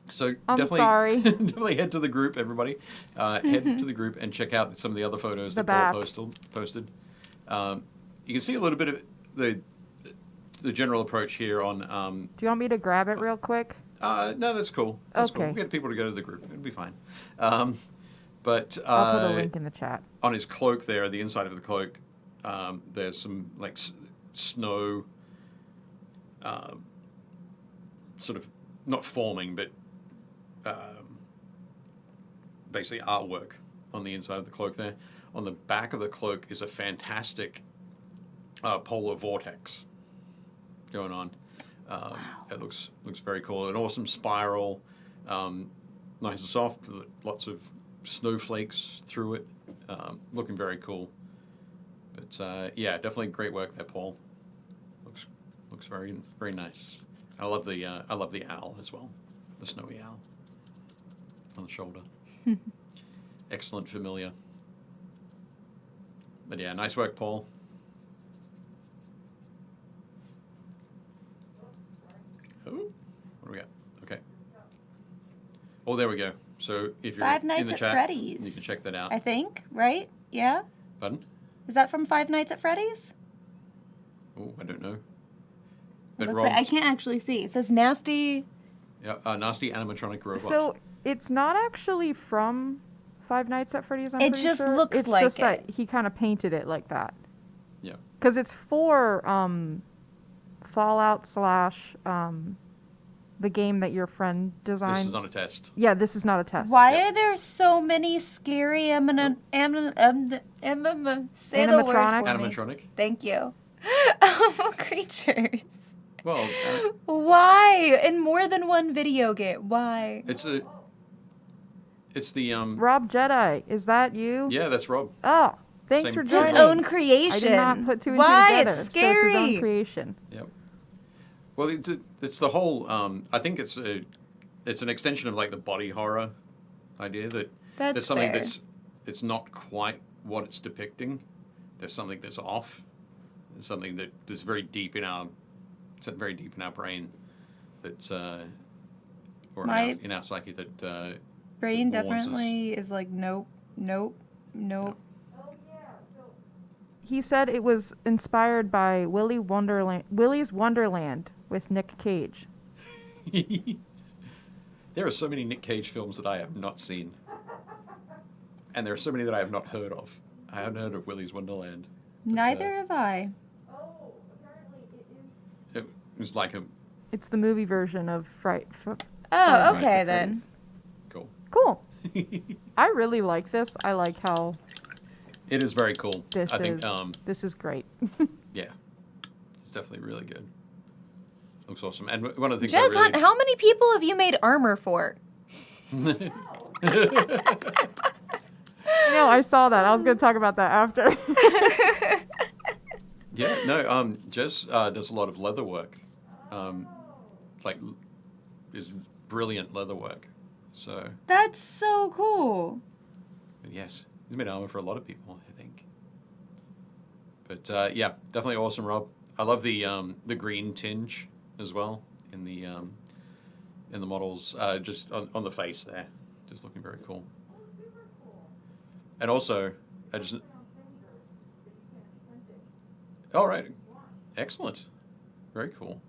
S2: So
S3: I'm
S2: definitely,
S3: sorry.
S2: definitely head to the group, everybody. Head to the group and check out some of the other photos
S3: The
S2: that Paul
S3: BAP.
S2: posted. You can see a little bit of the general approach here on.
S3: Do you want me to grab it real quick?
S2: No, that's cool. That's cool.
S3: Okay.
S2: We'll get people to go to the group. It'll be fine. But
S3: I'll put a link in the chat.
S2: on his cloak there, the inside of the cloak, there's some like snow, sort of not forming, but basically artwork on the inside of the cloak there. On the back of the cloak is a fantastic polar vortex going on. It looks very cool. An awesome spiral, nice and soft, lots of snowflakes through it. Looking very cool. But yeah, definitely great work there, Paul. Looks very nice. I love the owl as well, the snowy owl on the shoulder. Excellent familiar. But yeah, nice work, Paul. Oh, what do we got? Okay. Oh, there we go. So if you're
S1: Five
S2: in
S1: Nights
S2: the
S1: at
S2: chat,
S1: Freddy's.
S2: you can check that out.
S1: I think, right? Yeah?
S2: Pardon?
S1: Is that from Five Nights at Freddy's?
S2: Oh, I don't know.
S1: It
S2: But
S1: looks
S2: Rob,
S1: like, I can't actually see. It says nasty.
S2: yeah, nasty animatronic robot.
S3: So it's not actually from Five Nights at Freddy's. I'm
S1: It
S3: pretty
S1: just
S3: sure.
S1: looks
S3: it's
S1: like
S3: just that
S1: it.
S3: he kind of painted it like that.
S2: Yeah.
S3: Because it's for Fallout / the game that your friend designed.
S2: This is not a test.
S3: Yeah, this is not a test.
S1: Why
S2: Yep.
S1: are there so many scary say the word
S3: Animatronic?
S1: for me.
S2: Animatronic.
S1: Thank you. Creatures.
S2: Well,
S1: Why? In more than one video game. Why?
S2: it's the
S3: Rob Jedi, is that you?
S2: yeah, that's Rob.
S3: Oh, thanks
S2: Same.
S3: for
S1: It's
S3: joining.
S1: his own creation.
S3: I did not put two and
S1: Why?
S3: two together.
S1: It's
S3: So
S1: scary.
S3: it's his own creation.
S2: Yep. Well, it's the whole. I think it's an extension of like the body horror idea that
S1: That's
S2: there's something
S1: fair.
S2: it's not quite what it's depicting. There's something that's off. There's something that's very deep in our brain that's or in our psyche that
S1: Brain
S2: warns us.
S1: definitely is like, nope.
S3: He said it was inspired by Willy's Wonderland with Nick Cage.
S2: There are so many Nick Cage films that I have not seen, and there are so many that I have not heard of. I haven't heard of Willy's Wonderland. But,
S1: Neither have I.
S2: It was like a
S3: It's the movie version of Fright.
S1: Oh,
S2: Right.
S1: okay then.
S2: cool.
S3: Cool. I really like this. I like how
S2: It is very cool.
S3: this
S2: I think,
S3: is. This is great.
S2: yeah, it's definitely really good. Looks awesome. And one of the things
S1: Jez
S2: I
S1: Hunt,
S2: really...
S1: how many people have you made armor for?
S3: You know, I saw that. I was going to talk about that after.
S2: Yeah, no, Jez does a lot of leather work. Is brilliant leather work. So,
S1: That's so cool.
S2: but yes, he's made armor for a lot of people, I think. But yeah, definitely awesome, Rob. I love the green tinge as well in the models, just on the face there, just looking very cool. And also, I just. All right, excellent, very cool.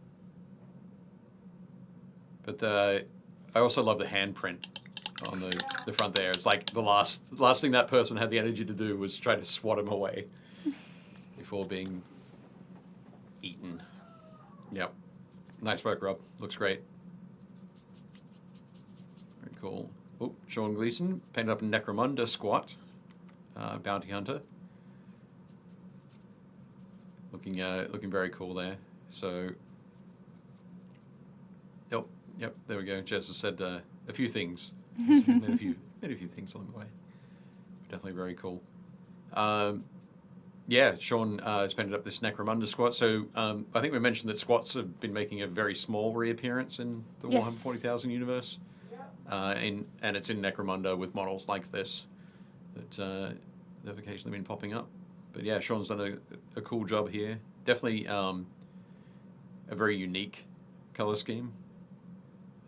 S2: But I also love the handprint on the front there. It's like the last thing that person had the energy to do was try to swat him away before being eaten. Yep. Nice work, Rob. Looks great. Very cool. Oh, Sean Gleason painted up a Necromunda squat, bounty hunter. Looking very cool there. So, yep, there we go. Jess has said a few things. Made a few things along the way. Definitely very cool. Yeah, Sean has painted up this Necromunda squat. So I think we mentioned that squats have been making a very small reappearance in the
S1: Yes.
S2: Warhammer 40,000 universe. And it's in Necromunda with models like this that they've occasionally been popping up. But yeah, Sean's done a cool job here definitely a very unique color scheme.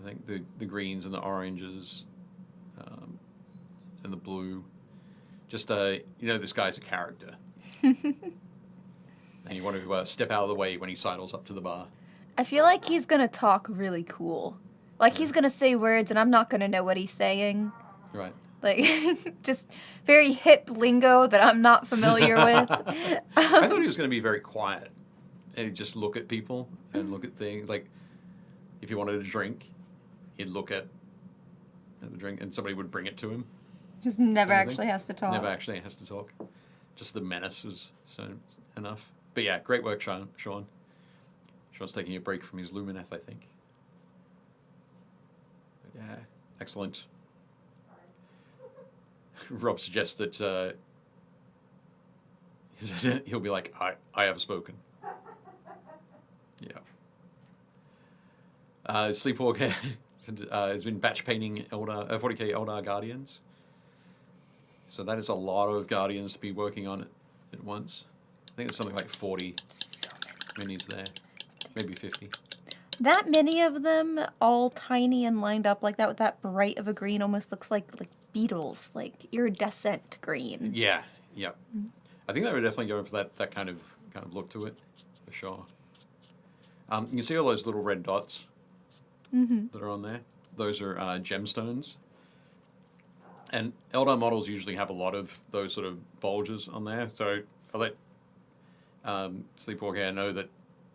S2: I think the greens and the oranges and the blue. Just, this guy's a character. And you want to step out of the way when he sidles up to the bar.
S1: I feel like he's gonna talk really cool. Like, he's gonna say words and I'm not gonna know what he's saying.
S2: Right.
S1: Like, just very hip lingo that I'm not familiar with.
S2: I thought he was going to be very quiet and he'd just look at people and look at things. Like, if he wanted a drink, he'd look at the drink and somebody would bring it to him.
S1: Just never
S2: Kind of
S1: actually
S2: thing.
S1: has to talk.
S2: Never actually has to talk. Just the menace was enough. But yeah, great work, Sean. Sean's taking a break from his Lumineth, I think. But yeah, excellent. Rob suggests that he'll be like, I have spoken. Yeah. Sleepwalker has been batch painting 40k Eldar Guardians. So that is a lot of Guardians to be working on at once. I think there's something like 40
S1: So many.
S2: minis there. Maybe 50.
S1: That many of them, all tiny and lined up like that with that bright of a green, almost looks like beetles, like iridescent green.
S2: Yeah, yeah. I think they were definitely going for that kind of look to it, for sure. You can see all those little red dots that are on there. Those are gemstones. And Eldar models usually have a lot of those sort of bulges on there. So I'll let Sleepwalker know that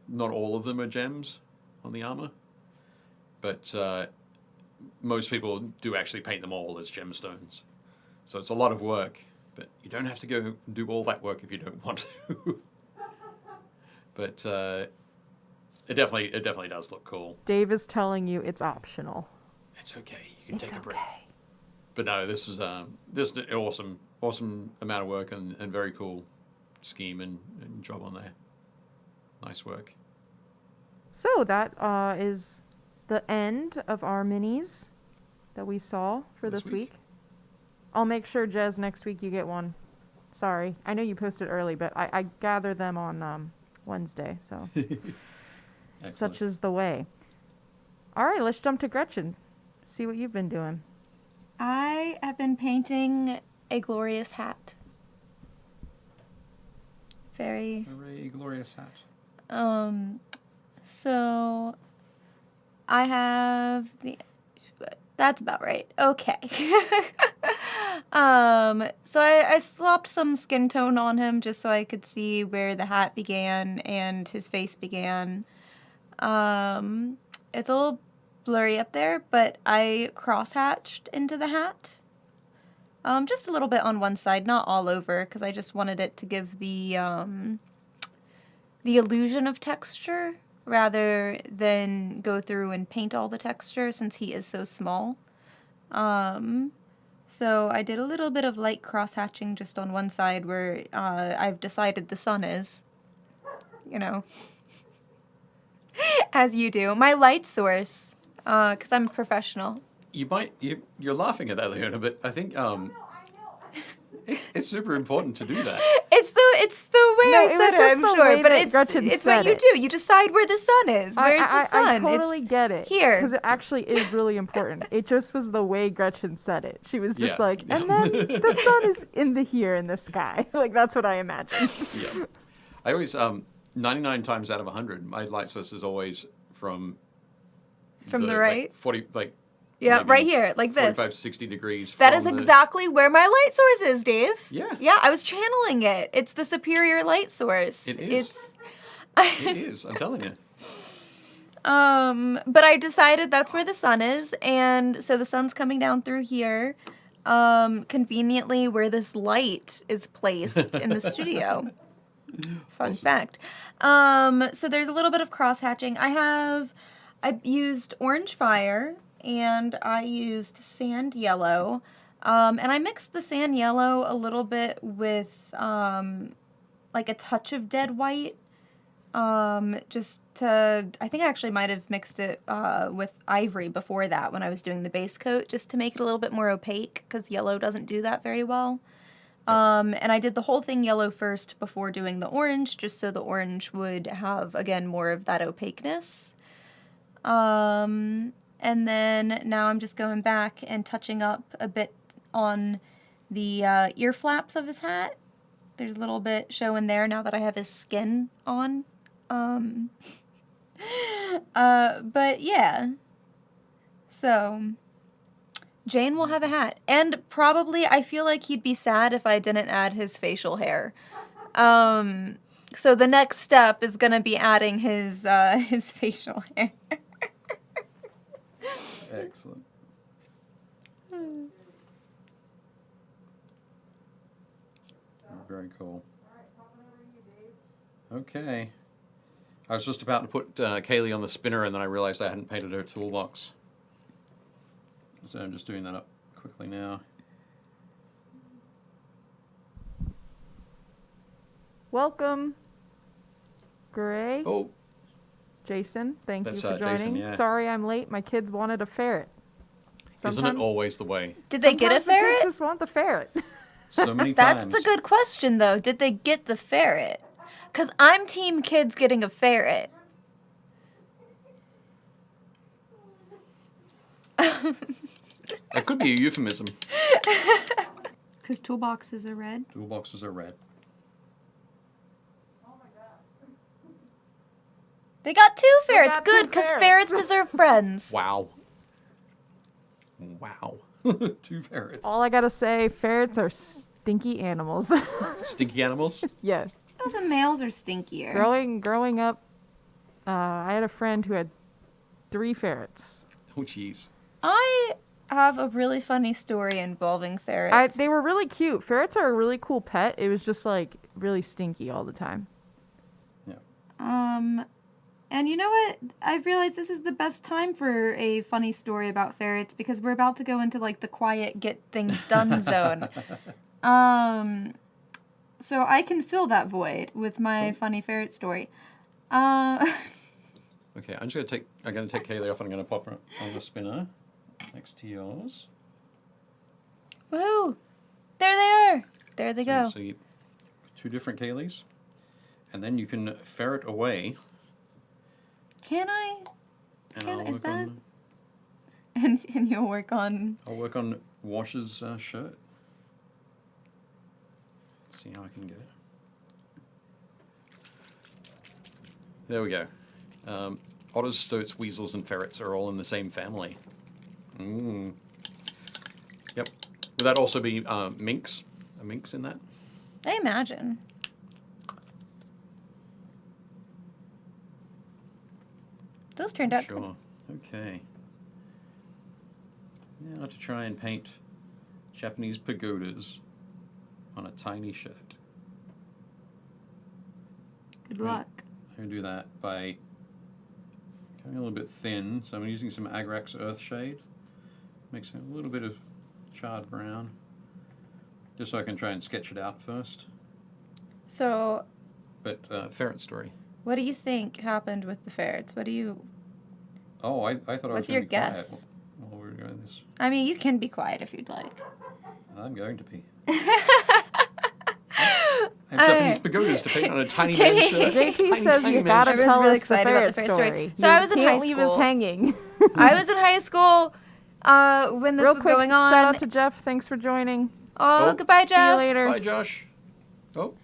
S2: not all of them are gems on the armor. But most people do actually paint them all as gemstones. So it's a lot of work. But you don't have to go do all that work if you don't want to. But it definitely does look cool.
S3: Dave is telling you it's optional.
S2: It's okay. You can take a break. But no, this is an awesome amount of work and very cool scheme and job on there. Nice work.
S3: So that is the end of our minis that we saw for this week. I'll make sure, Jez, next week you get one. Sorry. I know you posted early, but I gather them on Wednesday, so such is the way. All right, let's jump to Gretchen. See what you've been doing.
S1: I have been painting a glorious hat. Very
S2: glorious hat.
S1: So I have that's about right. Okay. So I slopped some skin tone on him just so I could see where the hat began and his face began. It's a little blurry up there, but I cross-hatched into the hat. Just a little bit on one side, not all over, because I just wanted it to give the illusion of texture rather than go through and paint all the texture since he is so small. So I did a little bit of light cross-hatching just on one side where I've decided the sun is, as you do. My light source, because I'm a professional.
S2: You're laughing at that, Leona, but I think it's super important to do that.
S1: It's the way I said it, I'm sure, but it's what you do. You decide where the sun is. Where's the sun?
S3: I totally get it.
S1: Here.
S3: Because it actually is really important. It just was the way Gretchen said it. She was just and then the sun is in the sky. Like, that's what I imagine.
S2: Yeah. I always, 99 times out of 100, my light source is always from
S1: the right?
S2: 40,
S1: yeah, right here, like this.
S2: 45, 60 degrees.
S1: That is exactly where my light source is, Dave.
S2: Yeah.
S1: Yeah, I was channeling it. It's the superior light source.
S2: It is. It is, I'm telling you.
S1: But I decided that's where the sun is, and so the sun's coming down through here, conveniently where this light is placed in the studio. Fun fact. So there's a little bit of cross-hatching. I used orange fire, and I used sand yellow, and I mixed the sand yellow a little bit with like a touch of dead white, I think I actually might have mixed it with ivory before that when I was doing the base coat, just to make it a little bit more opaque, because yellow doesn't do that very well. And I did the whole thing yellow first before doing the orange, just so the orange would have, again, more of that opaqueness. And then now I'm just going back and touching up a bit on the ear flaps of his hat. There's a little bit showing there now that I have his skin on. But yeah. So, Jayne will have a hat. And probably, I feel like he'd be sad if I didn't add his facial hair. So the next step is going to be adding his facial hair.
S2: Excellent. Very cool. Okay. I was just about to put Kaylee on the spinner, and then I realized I hadn't painted her toolbox. So I'm just doing that up quickly now.
S3: Welcome, Gray.
S2: Oh,
S3: Jason, thank
S2: That's,
S3: you for joining.
S2: Jason, yeah.
S3: Sorry I'm late. My kids wanted a ferret.
S2: isn't it always the way?
S1: Did they get a
S3: sometimes the kids
S1: ferret?
S3: just want the ferret.
S2: So many
S1: That's
S2: times.
S1: the good question, though. Did they get the ferret? Because I'm team kids getting a ferret.
S2: That could be a euphemism.
S1: Because toolboxes are red.
S2: Toolboxes are red.
S1: They got two ferrets.
S3: got two
S1: Good, because
S3: ferrets.
S1: ferrets deserve friends.
S2: Wow. Wow. 2 ferrets.
S3: All I gotta say, ferrets are stinky animals.
S2: Stinky animals?
S3: Yes.
S1: Oh, the males are stinkier.
S3: Growing up, I had a friend who had 3 ferrets.
S2: Oh, jeez.
S1: I have a really funny story involving ferrets.
S3: They were really cute. Ferrets are a really cool pet. It was just like really stinky all the time.
S2: Yeah.
S1: And you know what? I've realized this is the best time for a funny story about ferrets because we're about to go into like the quiet get things done zone. So I can fill that void with my funny ferret story.
S2: Okay, I'm gonna take Kaylee off and I'm gonna pop her on the spinner next to yours.
S1: Woohoo! There they are. There they go.
S2: So you 2 different Kayleys, and then you can ferret away.
S1: Can I?
S2: And I'll
S1: Is
S2: work
S1: that?
S2: on.
S1: And you'll work on.
S2: I'll work on Wash's shirt. See how I can get it. There we go. Otters, stoats, weasels, and ferrets are all in the same family. Mm. Yep. Would that also be minks? A minx in that?
S1: I imagine. Those turned out good.
S2: Sure. Okay. Now to try and paint Japanese pagodas on a tiny shirt.
S1: Good luck.
S2: I'm going to do that by going a little bit thin. So I'm using some Agrax Earth Shade. Mixing a little bit of charred brown. Just so I can try and sketch it out first.
S1: So,
S2: But ferret story.
S1: what do you think happened with the ferrets? What do you?
S2: Oh, I thought I was
S1: What's
S2: going
S1: your
S2: to be quiet
S1: guess?
S2: while we were doing this.
S1: I mean, you can be quiet if you'd like.
S2: I'm going to be. I have Japanese pagodas to paint on a tiny man's shirt.
S3: JT says you gotta
S1: Everyone's
S3: tell
S1: really
S3: us the
S1: excited about the
S3: ferret
S1: ferret story.
S3: story.
S1: So
S3: You
S1: I was in
S3: can't
S1: high
S3: leave
S1: school.
S3: us hanging.
S1: I was in high school when this
S3: Real
S1: was
S3: quick,
S1: going
S3: shout
S1: on.
S3: out to Jeff. Thanks for joining.
S1: Oh,
S2: Oh,
S1: goodbye,
S3: See you
S1: Jeff.
S3: later.
S2: Bye, Josh. Oh.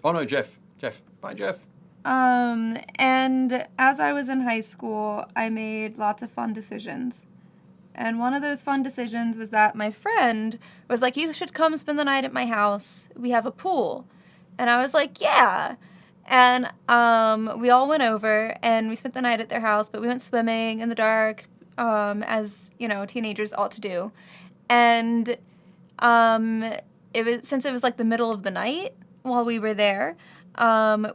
S2: Oh, no, Jeff. Jeff. Bye, Jeff.
S1: And as I was in high school, I made lots of fun decisions. And one of those fun decisions was that my friend was like, you should come spend the night at my house. We have a pool. And I was like, yeah. And we all went over and we spent the night at their house, but we went swimming in the dark, as, you know, teenagers ought to do. And since it was like the middle of the night while we were there,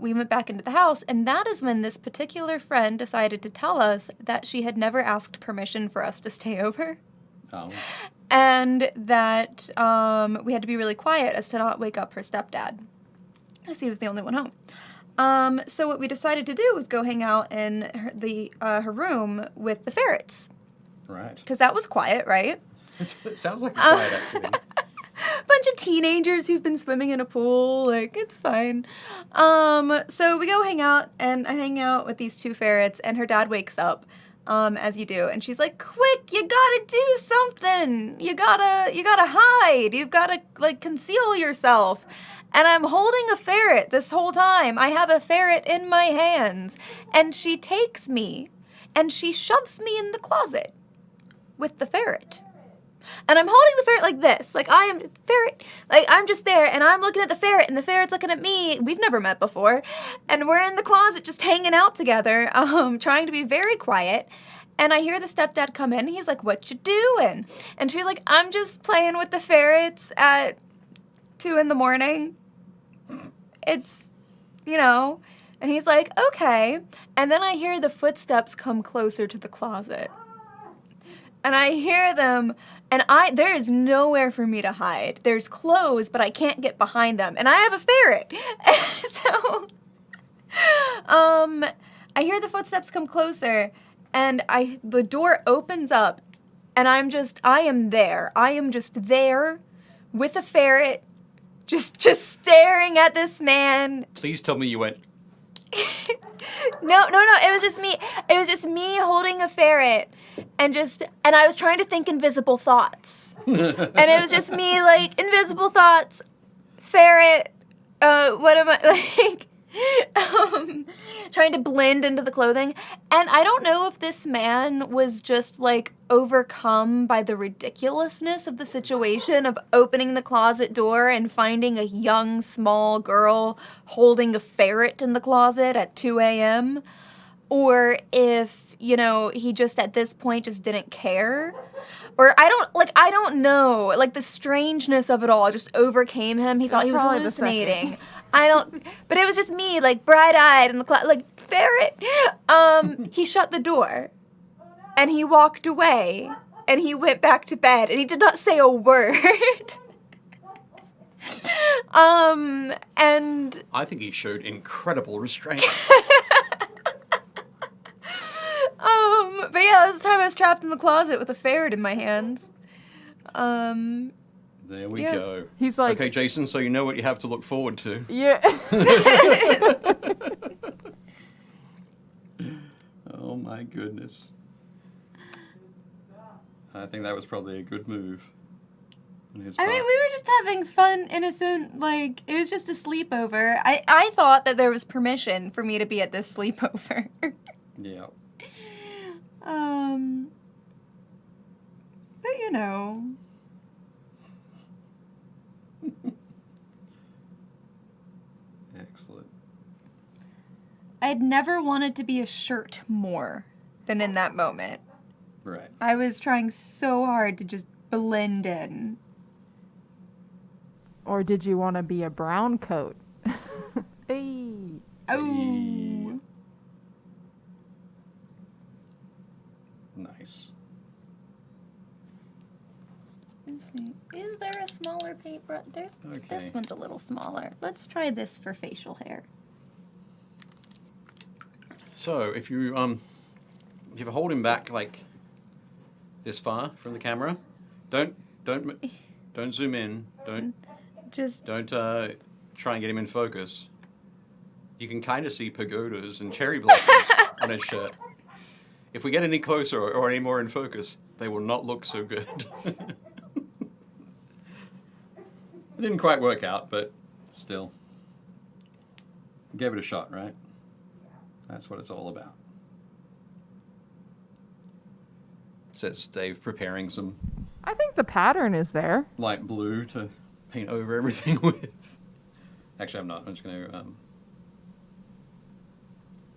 S1: we went back into the house, and that is when this particular friend decided to tell us that she had never asked permission for us to stay over,
S2: Oh.
S1: and that we had to be really quiet as to not wake up her stepdad, as he was the only one home. So what we decided to do was go hang out in her room with the ferrets,
S2: Right.
S1: because that was quiet, right?
S2: It sounds like a quiet activity.
S1: Bunch of teenagers who've been swimming in a pool. Like, it's fine. So we go hang out, and I hang out with these two ferrets, and her dad wakes up, as you do, and she's like, quick, you gotta do something. You gotta hide. You've gotta, like, conceal yourself. And I'm holding a ferret this whole time. I have a ferret in my hands. And she takes me, and she shoves me in the closet with the ferret. And I'm holding the ferret like this. Like, I am ferret. Like, I'm just there, and I'm looking at the ferret, and the ferret's looking at me. We've never met before. And we're in the closet just hanging out together, trying to be very quiet. And I hear the stepdad come in, and he's like, what you doing? And she's like, I'm just playing with the ferrets at 2 a.m. It's, and he's like, okay. And then I hear the footsteps come closer to the closet. And I hear them, and there is nowhere for me to hide. There's clothes, but I can't get behind them. And I have a ferret. So, I hear the footsteps come closer, and the door opens up, and I am there. I am just there with a ferret, just staring at this man.
S2: Please tell me you went.
S1: No, it was just me. It was just me holding a ferret and I was trying to think invisible thoughts. And it was just me, like, invisible thoughts, ferret, what am I, like, trying to blend into the clothing. And I don't know if this man was just, like, overcome by the ridiculousness of the situation of opening the closet door and finding a young, small girl holding a ferret in the closet at 2 a.m., or if, he just at this point just didn't care. Or I don't know. Like, the strangeness of it all just overcame him. He thought he was hallucinating. But it was just me, like, bright-eyed in the like, ferret. He shut the door, and he walked away, and he went back to bed, and he did not say a word. And
S2: I think he showed incredible restraint.
S1: But yeah, this time I was trapped in the closet with a ferret in my hands.
S2: There we go.
S3: He's like,
S2: okay, Jason, so you know what you have to look forward to.
S3: Yeah.
S2: Oh my goodness. I think that was probably a good move on his part.
S1: I mean, we were just having fun, innocent, like, it was just a sleepover. I thought that there was permission for me to be at this sleepover.
S2: Yeah.
S1: But
S2: Excellent.
S1: I'd never wanted to be a shirt more than in that moment.
S2: Right.
S1: I was trying so hard to just blend in.
S3: or did you want to be a brown coat? Hey.
S1: Oh.
S2: Nice.
S1: Let's see. Is there a smaller paintbrush? This
S2: Okay.
S1: one's a little smaller. Let's try this for facial hair.
S2: So if you hold him back like this far from the camera, don't zoom in. Don't try and get him in focus. You can kind of see pagodas and cherry blossoms on his shirt. If we get any closer or any more in focus, they will not look so good. It didn't quite work out, but still. Gave it a shot, right? That's what it's all about. Says Dave, preparing some
S3: I think the pattern is there.
S2: light blue to paint over everything with. Actually, I'm not. I'm just going to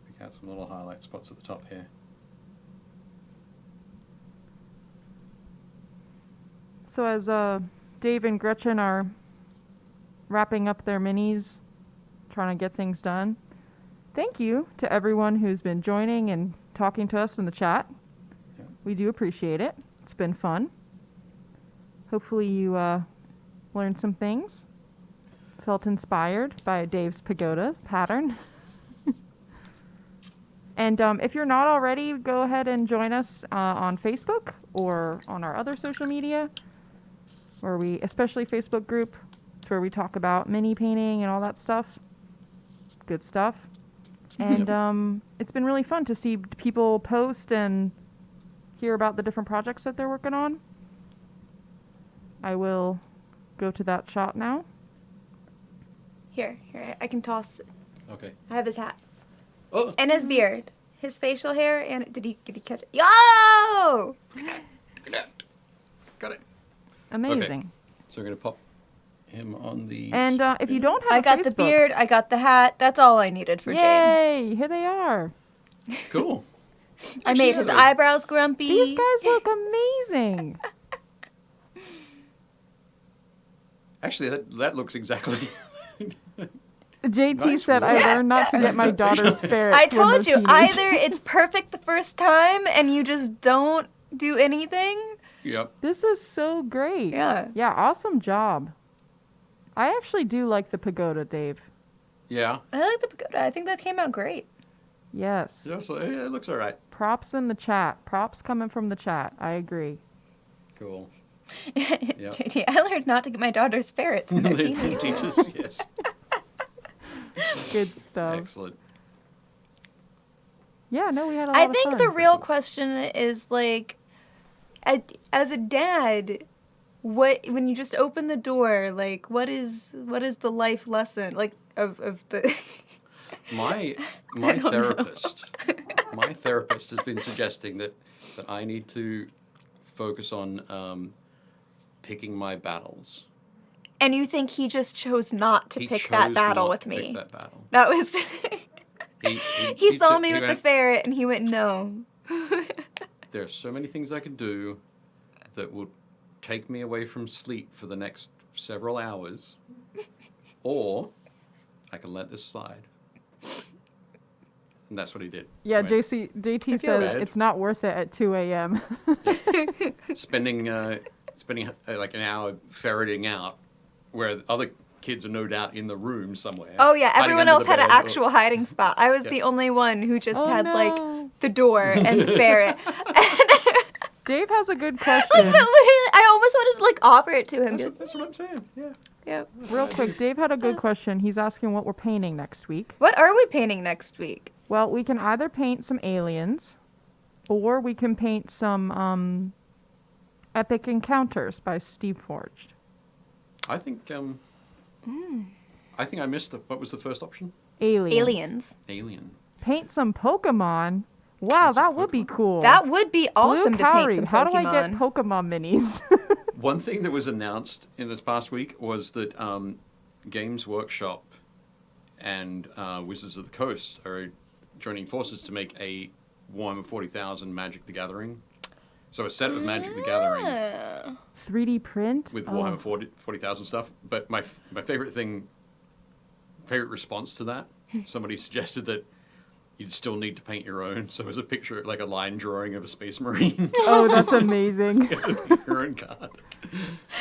S2: pick out some little highlight spots at the top here.
S3: So as Dave and Gretchen are wrapping up their minis, trying to get things done, thank you to everyone who's been joining and talking to us in the chat.
S2: Yeah.
S3: We do appreciate it. It's been fun. Hopefully you learned some things. Felt inspired by Dave's pagoda pattern. And if you're not already, go ahead and join us on Facebook or on our other social media. where especially Facebook group, it's where we talk about mini painting and all that stuff. Good stuff. And it's been really fun to see people post and hear about the different projects that they're working on. I will go to that shot now.
S1: Here, I can toss.
S2: Okay.
S1: I have his hat.
S2: Oh!
S1: And his beard. His facial hair, and did he catch it? Yo!
S2: Got it.
S3: Amazing.
S2: Okay. So we're going to pop him on the...
S3: And if you don't have
S1: I
S3: a
S1: got the
S3: Facebook-
S1: beard, I got the hat. That's all I needed for Jane.
S3: Yay! Here they are.
S2: Cool.
S1: I made his eyebrows grumpy.
S3: These guys look amazing.
S2: Actually, that looks exactly...
S3: JT
S2: Nice
S3: said
S2: work.
S3: I learned not to get my daughter's ferrets.
S1: I
S3: when they're
S1: told you,
S3: teenage.
S1: either it's perfect the first time and you just don't do anything.
S2: Yep.
S3: This is so great.
S1: Yeah.
S3: Yeah, awesome job. I actually do like the pagoda, Dave.
S2: Yeah.
S1: I like the pagoda. I think that came out great.
S3: Yes.
S2: Yeah, so it looks all right.
S3: Props in the chat. Props coming from the chat. I agree.
S2: Cool.
S1: JT, I learned not to get my daughter's ferrets when they're teenagers.
S2: Teachers, yes.
S3: Good stuff.
S2: Excellent.
S3: Yeah, no, we had a lot
S1: I
S3: of
S1: think
S3: fun.
S1: the real question is like, as a dad, when you just open the door, like what is the life lesson like of the
S2: My therapist has been suggesting that I need to focus on picking my battles.
S1: And you think he just chose not to
S2: He
S1: pick
S2: chose
S1: that battle
S2: not
S1: with
S2: to
S1: me?
S2: pick that battle.
S1: That was. He saw me
S2: he
S1: with the
S2: went,
S1: ferret, and he went no.
S2: There are so many things I can do that would take me away from sleep for the next several hours, or I can let this slide. And that's what he did.
S3: Yeah,
S2: He went,
S3: JT
S1: feel
S3: says
S2: bad.
S3: it's not worth it at 2 a.m.
S2: spending like an hour ferreting out where other kids are no doubt in the room somewhere.
S1: Oh yeah,
S2: hiding
S1: everyone
S2: under
S1: else
S2: the
S1: had an
S2: bed or-
S1: actual hiding spot. I was
S2: Yeah.
S1: the only one who just
S3: Oh,
S1: had
S3: no.
S1: like the door and the ferret.
S3: Dave has a good
S1: Like
S3: question.
S1: literally, I almost wanted to like offer it to him.
S2: That's what I'm saying. Yeah.
S1: Yeah.
S3: Real quick, Dave had a good question. He's asking what we're painting next week.
S1: What are we painting next week?
S3: Well, we can either paint some aliens, or we can paint some Epic Encounters by Steve Forged.
S2: I think I missed what was the first option?
S3: Aliens.
S2: Alien.
S3: Paint some Pokemon. Wow,
S2: Paint some
S3: that would be
S2: Pokemon.
S3: cool.
S1: That would be awesome
S3: Blue
S1: to paint
S3: Cowrie,
S1: some Pokemon.
S3: how do I get Pokemon minis?
S2: One thing that was announced in this past week was that Games Workshop and Wizards of the Coast are joining forces to make a Warhammer 40,000 Magic the Gathering. So a set of Magic the Gathering
S3: 3D print?
S2: with
S3: Oh.
S2: Warhammer 40,000 stuff. But my favorite response to that, somebody suggested that you'd still need to paint your own. So it was a picture, like a line drawing of a Space Marine.
S3: Oh, that's amazing.
S2: You have to paint your own card.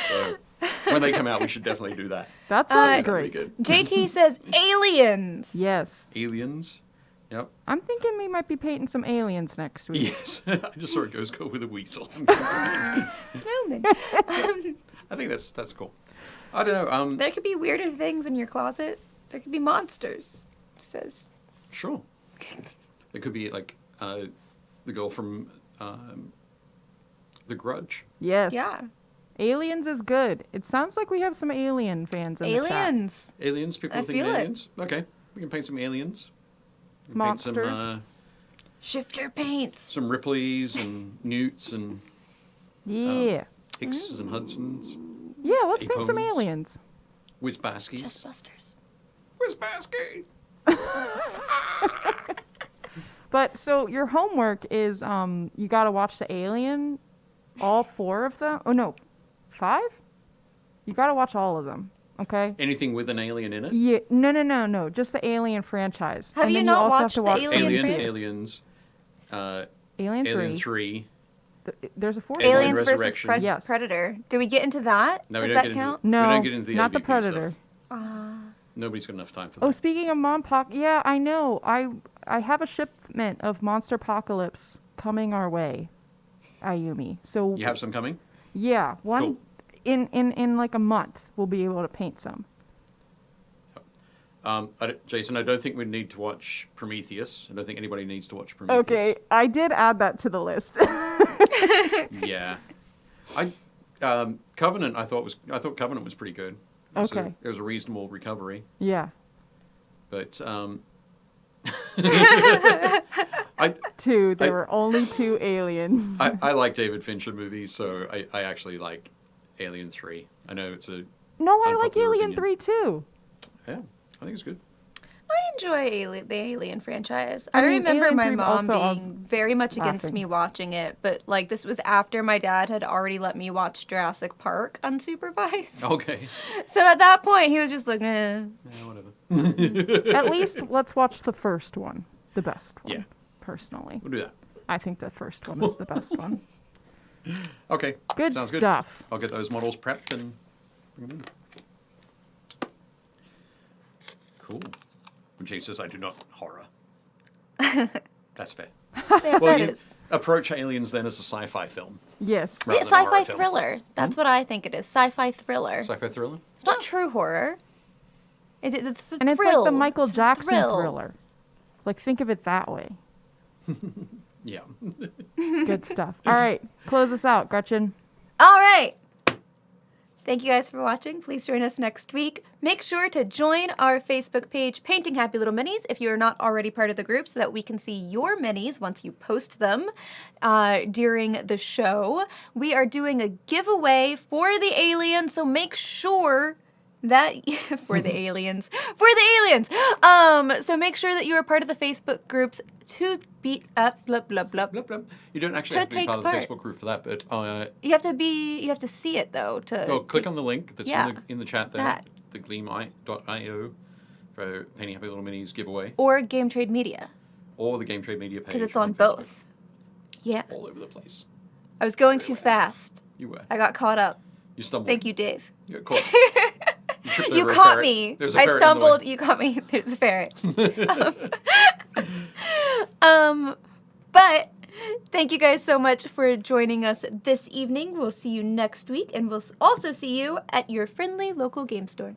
S2: So when they come out, we should definitely do that.
S3: That sounds
S2: That'd be
S3: great.
S2: good.
S1: JT says aliens.
S3: Yes.
S2: Aliens. Yep.
S3: I'm thinking we might be painting some aliens next week.
S2: Yes. I just saw a ghost go with a weasel.
S1: Snowman.
S2: I think that's cool. I don't know.
S1: There could be weirder things in your closet. There could be monsters. Says
S2: Sure. It could be like the girl from The Grudge.
S3: Yes.
S1: yeah.
S3: Aliens is good. It sounds like we have some alien fans in the chat.
S1: Aliens.
S2: Aliens. People
S1: I
S2: think
S1: feel it.
S2: aliens. Okay. We can paint some aliens. We can
S3: Monsters.
S2: Paint
S1: Shifter paints.
S2: some Ripleys and Newts and
S3: Yeah.
S2: Hickses and Hudsons.
S3: Yeah, let's paint some
S2: Apones.
S3: aliens.
S2: Wizbaskies.
S1: Chestbusters.
S2: Wizbasky!
S3: But so your homework is you got to watch the Alien, all 4 of them. Oh no, 5? You got to watch all of them. Okay.
S2: Anything with an alien in it?
S3: Yeah. No. Just the Alien franchise.
S1: Have
S3: and
S1: you
S3: then
S1: not
S3: also
S1: watched
S3: have to
S1: the
S3: watch
S1: Alien franchise?
S2: Aliens.
S3: Alien 3.
S2: Alien 3.
S3: There's a 4th
S2: Alien
S3: one.
S1: Aliens versus
S2: Resurrection.
S3: Yes.
S1: Predator. Do we get into that?
S2: No, we
S1: Does
S2: don't
S1: that
S2: get
S1: count?
S2: into,
S3: No,
S2: we don't get into the
S3: not the
S2: AVP
S3: Predator.
S2: Stuff. Nobody's got enough time for that.
S3: Oh, speaking of Monpoc, yeah, I know. I have a shipment of Monster Apocalypse coming our way, Ayumi. So
S2: You have some coming?
S3: yeah, one.
S2: Cool.
S3: in like a month, we'll be able to paint some.
S2: Jason, I don't think we need to watch Prometheus. I don't think anybody needs to watch Prometheus.
S3: Okay, I did add that to the list.
S2: Yeah. Covenant, I thought Covenant was pretty good.
S3: Okay.
S2: It was a reasonable recovery.
S3: Yeah.
S2: But there
S3: were only 2 aliens.
S2: I like David Fincher movies, so I actually like Alien 3. I know it's a
S3: No, I like
S2: unpopular
S3: Alien
S2: opinion.
S3: 3 too.
S2: Yeah, I think it's good.
S1: I enjoy the Alien franchise.
S3: I
S1: I
S3: mean,
S1: remember
S3: Alien
S1: my
S3: 3
S1: mom
S3: also, I was
S1: being very much against
S3: laughing.
S1: me watching it, but like this was after my dad had already let me watch Jurassic Park unsupervised.
S2: Okay.
S1: So at that point, he was just like, eh.
S2: Yeah, whatever.
S3: At least let's watch the first one, the best one.
S2: Yeah.
S3: Personally,
S2: We'll do that.
S3: I think the first one is the best one.
S2: Okay.
S3: Good
S2: Sounds
S3: stuff.
S2: Good. I'll get those models prepped and bring them in. Cool. When James says I do not horror. That's fair. Well,
S1: That
S2: you
S1: is.
S2: approach Aliens then as a sci-fi film.
S3: Yes.
S2: rather
S1: Yeah,
S2: than a horror
S1: sci-fi
S2: film.
S1: thriller. That's what I think it is. Sci-fi thriller.
S2: Sci-fi thriller?
S1: It's not true horror. It's the
S3: And it's
S1: thrill.
S3: like the Michael
S1: It's the
S3: Jackson
S1: thrill.
S3: thriller. Like, think of it that way.
S2: Yeah.
S3: Good stuff. All right, close us out, Gretchen.
S1: All right. Thank you guys for watching. Please join us next week. Make sure to join our Facebook page, Painting Happy Little Minis, if you are not already part of the group, so that we can see your minis once you post them during the show. We are doing a giveaway for the aliens, so make sure that for the aliens. So make sure that you are part of the Facebook groups to be up blah blah blah.
S2: Blub, blub. You don't actually
S1: To
S2: have to be
S1: take
S2: part of the
S1: part.
S2: Facebook group for that, but
S1: You have to see it though to
S2: well, click on the link that's
S1: Yeah,
S2: in the chat there,
S1: that.
S2: the gleam.io for Painting Happy Little Minis giveaway,
S1: or Game Trade Media
S2: or the Game Trade Media page.
S1: because it's on
S2: Facebook.
S1: both. Yeah.
S2: All over the place.
S1: I was going too fast.
S2: You were.
S1: I got caught up.
S2: You stumbled.
S1: Thank you, Dave.
S2: You got caught. tripped
S1: You
S2: over a
S1: caught
S2: ferret.
S1: me.
S2: There's a
S1: I
S2: ferret in the way.
S1: stumbled. You caught me. There's a ferret. But thank you guys so much for joining us this evening. We'll see you next week, and we'll also see you at your friendly local game store.